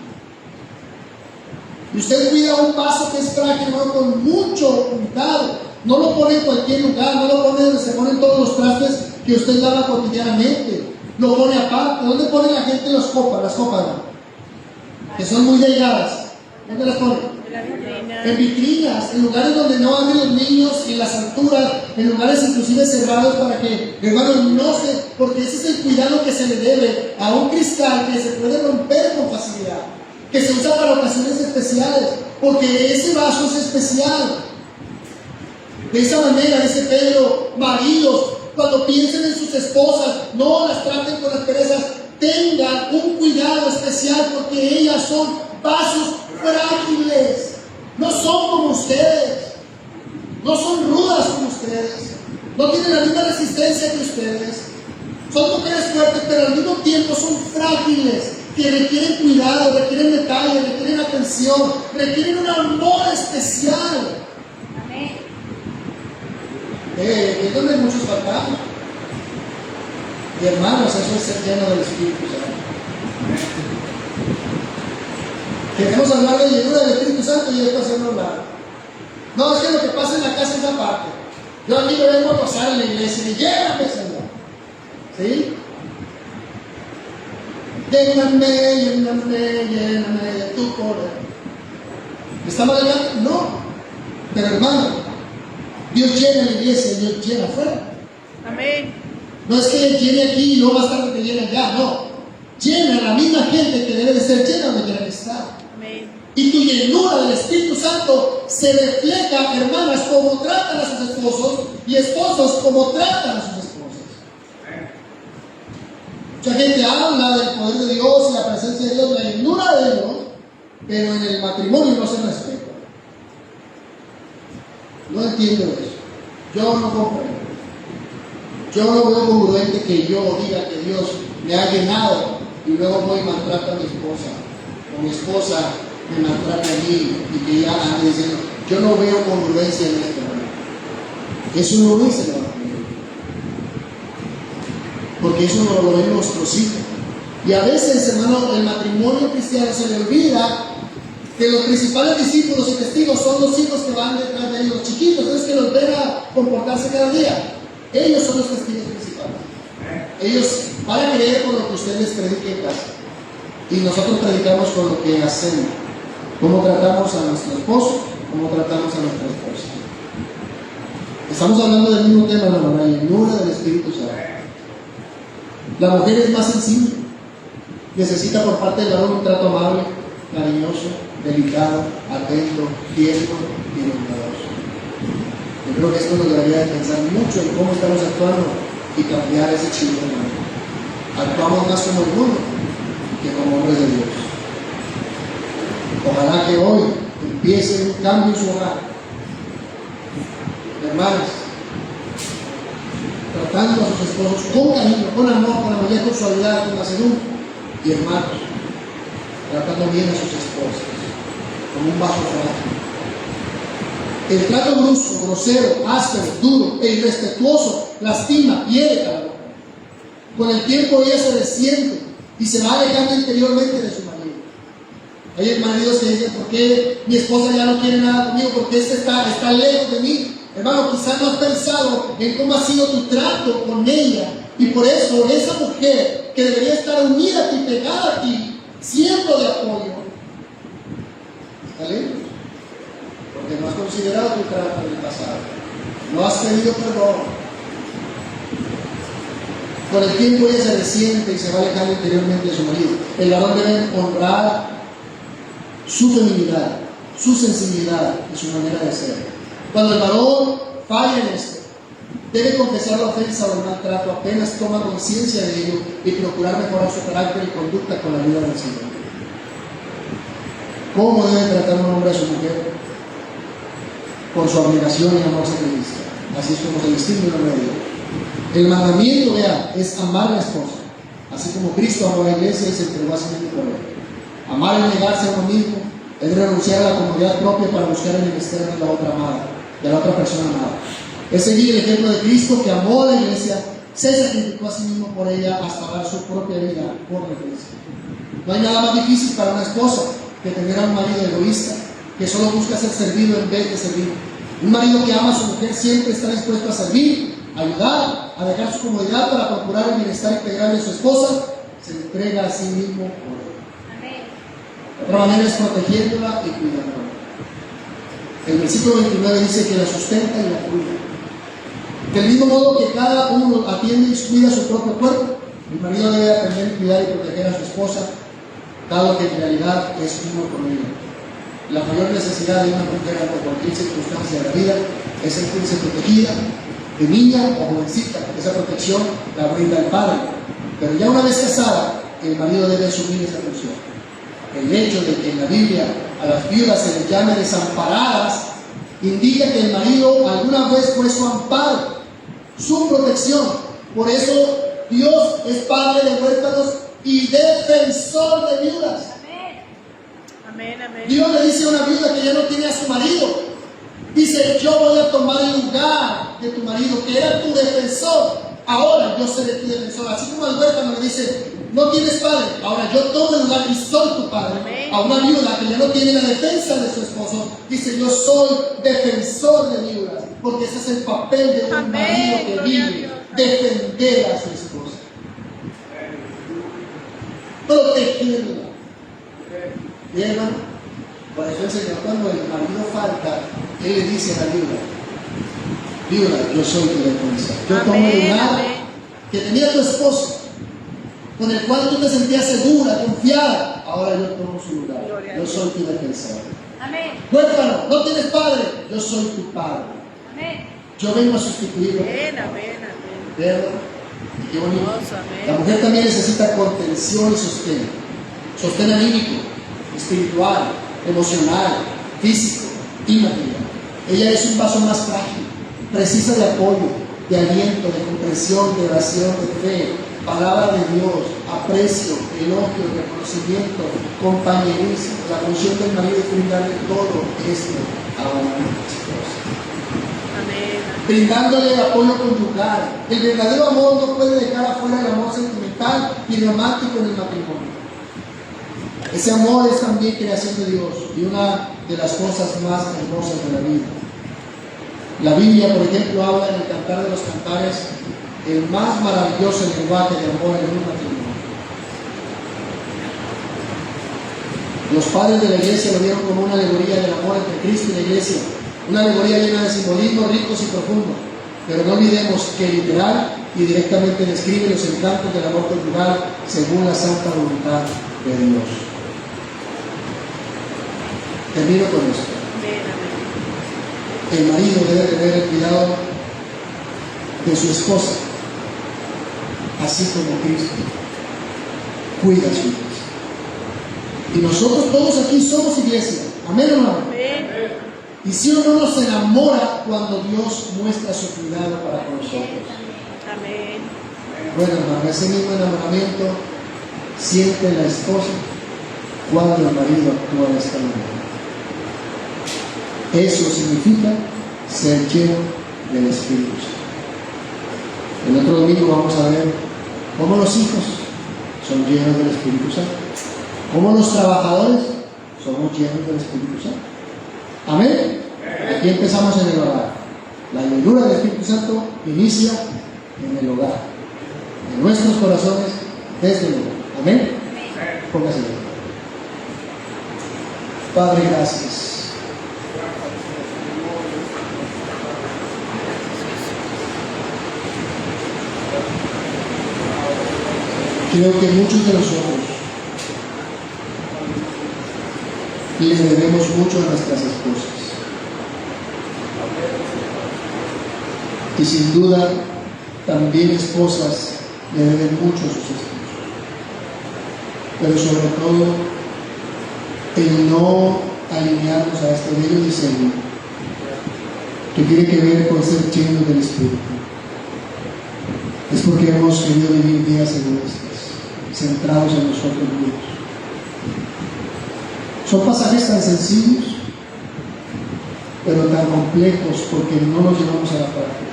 Y usted cuida un vaso que es frágil, hermano, con mucho cuidado. No lo pone en cualquier lugar, no lo pone donde se ponen todos los trastes que usted lava cotidianamente. Lo pone aparte. ¿Dónde pone la gente las copas, ¿no? Que son muy delgadas? ¿Dónde las pone? En la vitrina. En vitrinas, en lugares donde no anden los niños, en las alturas, en lugares inclusive cerrados para que, hermano, no se, porque ese es el cuidado que se le debe a un cristal que se puede romper con facilidad, que se usa para ocasiones especiales, porque ese vaso es especial. De esa manera, dice Pedro, maridos, cuando piensen en sus esposas, no las traten con asperezas, tengan un cuidado especial, porque ellas son vasos frágiles, no son como ustedes, no son rudas como ustedes, no tienen la misma resistencia que ustedes, son mujeres fuertes, pero al mismo tiempo son frágiles, que requieren cuidado, requieren detalle, requieren atención, requieren un amor especial. Es donde muchos faltamos. Y hermanos, eso es ser lleno del Espíritu Santo. Queremos hablar de llenura del Espíritu Santo y esto hacerlo largo. No, es que lo que pasa en la casa es aparte. Yo aquí me vengo a gozar en la iglesia y lléname, Señor. ¿Sí? Lléname de tu poder. ¿Está mal adelante? No. Pero hermano, Dios llena la iglesia, Dios llena afuera. Amén. No es que llene aquí y luego más tarde que llene allá, no. Llena a la misma gente que debe de ser llena donde quiera que está. Amén. Y tu llenura del Espíritu Santo se refleja, hermanas, como tratan a sus esposos y esposos como tratan a sus esposas. Mucha gente habla del poder de Dios y la presencia de Dios, la llenura de Dios, pero en el matrimonio no se respeta. No entiendo eso. Yo no comprendo. Yo no veo congruente que yo diga que Dios me ha llenado y luego voy y maltrato a mi esposa. O mi esposa me maltrata a mí y que ya ande diciendo, yo no veo congruencia en esto. Eso no lo dice la Biblia. Porque eso no lo ven nuestros hijos. Y a veces, hermano, el matrimonio cristiano se le olvida que los principales discípulos y testigos son los hijos que van detrás de ellos, los chiquitos, es que los ven a comportarse cada día. Ellos son los testigos principales. Ellos van a creer por lo que usted les predique en casa. Y nosotros predicamos con lo que hacemos. Cómo tratamos a nuestro esposo, cómo tratamos a nuestra esposa. Estamos hablando del mismo tema, la llenura del Espíritu Santo. La mujer es más sensible. Necesita por parte del varón un trato amable, cariñoso, delicado, atento, tierno y bondadoso. Yo creo que esto nos debería de pensar mucho en cómo estamos actuando y cambiar ese chip. Actuamos más como el mundo que como hombres de Dios. Ojalá que hoy empiece un cambio en su hogar. Hermanos, tratando a sus esposos con cariño, con amor, con amabilidad, con suavidad, con mansedumbre. Y hermanos, tratando bien a sus esposas, como un vaso frágil. El trato brusco, grosero, áspero, duro e irrespetuoso lastima, hiere a la mujer. Con el tiempo ella se resiente y se va alejando interiormente de su marido. Hay maridos que dicen, ¿por qué mi esposa ya no quiere nada conmigo? ¿Por qué está lejos de mí? Hermano, quizás no has pensado en cómo ha sido tu trato con ella. Y por eso esa mujer que debería estar unida a ti, pegada a ti, siendo de apoyo, está lejos. Porque no has considerado tu trato en el pasado. No has pedido perdón. Con el tiempo ella se resiente y se va alejando interiormente de su marido. El varón debe honrar su feminidad, su sensibilidad y su manera de ser. Cuando el varón falla en esto, debe confesar la ofensa o el maltrato apenas toma conciencia de ello y procurar mejorar su carácter y conducta con la ayuda del Señor. ¿Cómo debe tratar un hombre a su mujer? Por su abnegación y amor sacrificio. Así es como se distingue un medio. El mandamiento, vea, es amar a la esposa, así como Cristo amó a la iglesia y se entregó a sí mismo por él. Amar es negarse a uno mismo, es renunciar a la comodidad propia para buscar el bienestar de la otra amada, de la otra persona amada. Es seguir el ejemplo de Cristo que amó a la iglesia, se sacrificó a sí mismo por ella hasta dar su propia vida por la iglesia. No hay nada más difícil para una esposa que tener a un marido egoísta que solo busca ser servido en vez de servir. Un marido que ama a su mujer siempre está dispuesto a servir, a ayudar, a dejar su comodidad para procurar el bienestar integral de su esposa, se entrega a sí mismo por ella. Otra manera es protegiéndola y cuidándola. El versículo 29 dice que la sustenta y la cuida. Del mismo modo que cada uno atiende y cuida su propio cuerpo, el marido debe atender, cuidar y proteger a su esposa, dado que en realidad es uno con ella. La mayor necesidad de una mujer ante cualquier circunstancia de la vida es sentirse protegida, de niña o jovencita. Esa protección la brinda el padre. Pero ya una vez casada, el marido debe asumir esa función. El hecho de que en la Biblia a las viudas se les llame desamparadas indica que el marido alguna vez fue su amparo, su protección. Por eso Dios es padre de huérfanos y defensor de viudas. Amén, amén. Dios le dice a una viuda que ya no tiene a su marido, dice, yo voy a tomar el lugar de tu marido, que era tu defensor, ahora yo seré tu defensor. Así como al huérfano le dice, no tienes padre, ahora yo tomo el lugar y soy tu padre. Amén. A una viuda que ya no tiene la defensa de su esposo, dice, yo soy defensor de viudas, porque ese es el papel de un Amén. marido que Gloria a vive, Dios. defender a su esposa, protegerla. Bien, hermano, por eso el Señor, cuando el marido falta, Él le dice a la viuda, yo soy tu defensa. Yo tomo el Amén, lugar amén. que tenía tu esposo, con el cual tú te sentías segura, confiada. Ahora yo tomo su lugar. Gloria a Yo Dios. soy tu defensor. Amén. Huérfano, no tienes padre. Yo soy tu padre. Amén. Yo vengo a sustituirlo. Amén, amén, amén. ¿Verdad? Y qué bonito. Dios, amén. La mujer también necesita contención y sostén. Sostén anímico, espiritual, emocional, físico y material. Ella es un vaso más frágil, precisa de apoyo, de aliento, de comprensión, de oración, de fe, palabra de Dios, aprecio, elogio, reconocimiento, compañerismo. La función del marido es brindarle todo esto a una esposa. Amén. Brindándole apoyo conyugal. El verdadero amor no puede dejar afuera el amor sentimental y romántico en el matrimonio. Ese amor es también creación de Dios y una de las cosas más hermosas de la vida. La Biblia, por ejemplo, habla en el Cantar de los Cantares el más maravilloso lenguaje de amor en un matrimonio. Los padres de la iglesia lo vieron como una alegoría del amor entre Cristo y la iglesia, una alegoría llena de simbolismos ricos y profundos, pero no olvidemos que literal y directamente describe los encantos del amor conyugal según la santa voluntad de Dios. Termino con esto. Amén, amén. El marido debe tener el cuidado de su esposa, así como Cristo cuida a su iglesia. Y nosotros todos aquí somos iglesia. Amén, hermano. Amén. Y si uno no nos enamora cuando Dios muestra su cuidado para con nosotros. Amén. Bueno, hermano, ese mismo enamoramiento siente la esposa cuando el marido actúa de esta manera. Eso significa ser lleno del Espíritu Santo. El otro domingo vamos a ver cómo los hijos son llenos del Espíritu Santo, cómo los trabajadores somos llenos del Espíritu Santo. Amén. Aquí empezamos en el hogar. La llenura del Espíritu Santo inicia en el hogar, en nuestros corazones, desde el hogar. Amén. Póngase de pie. Padre, gracias. Creo que muchos de nosotros le debemos mucho a nuestras esposas. Y sin duda, también esposas le deben mucho a sus esposos. Pero sobre todo, el no alinearnos a este bello diseño que tiene que ver con ser llenos del Espíritu. Es porque hemos querido vivir vidas egoístas, centrados en nosotros mismos. Son pasajes tan sencillos, pero tan complejos porque no los llevamos a la práctica.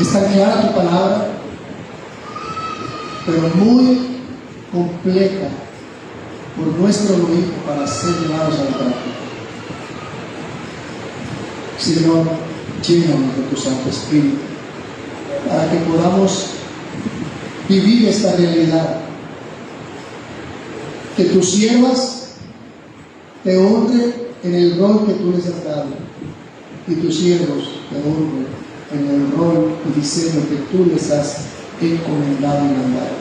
Es tan clara tu palabra, pero muy compleja por nuestro egoísmo para ser llevados a la práctica. Señor, llénanos de tu Santo Espíritu para que podamos vivir esta realidad. Que tus siervas te honren en el rol que tú les has dado y tus siervos te honren en el rol y diseño que tú les has encomendado y mandado.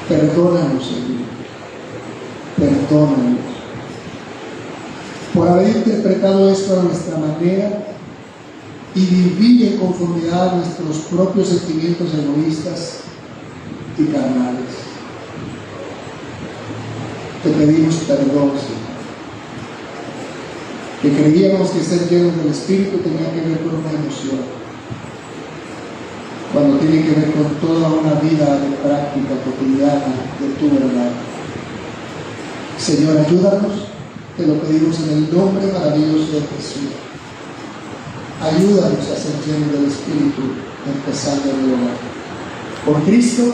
Perdónanos, Señor. Perdónanos por haber interpretado esto a nuestra manera y vivir en conformidad a nuestros propios sentimientos egoístas y carnales. Te pedimos perdón, Señor. Que creíamos que ser llenos del Espíritu tenía que ver con una emoción, cuando tiene que ver con toda una vida de práctica cotidiana de tu verdad. Señor, ayúdanos, te lo pedimos en el nombre maravilloso de Jesús. Ayúdanos a ser llenos del Espíritu, empezando en el hogar. Por Cristo.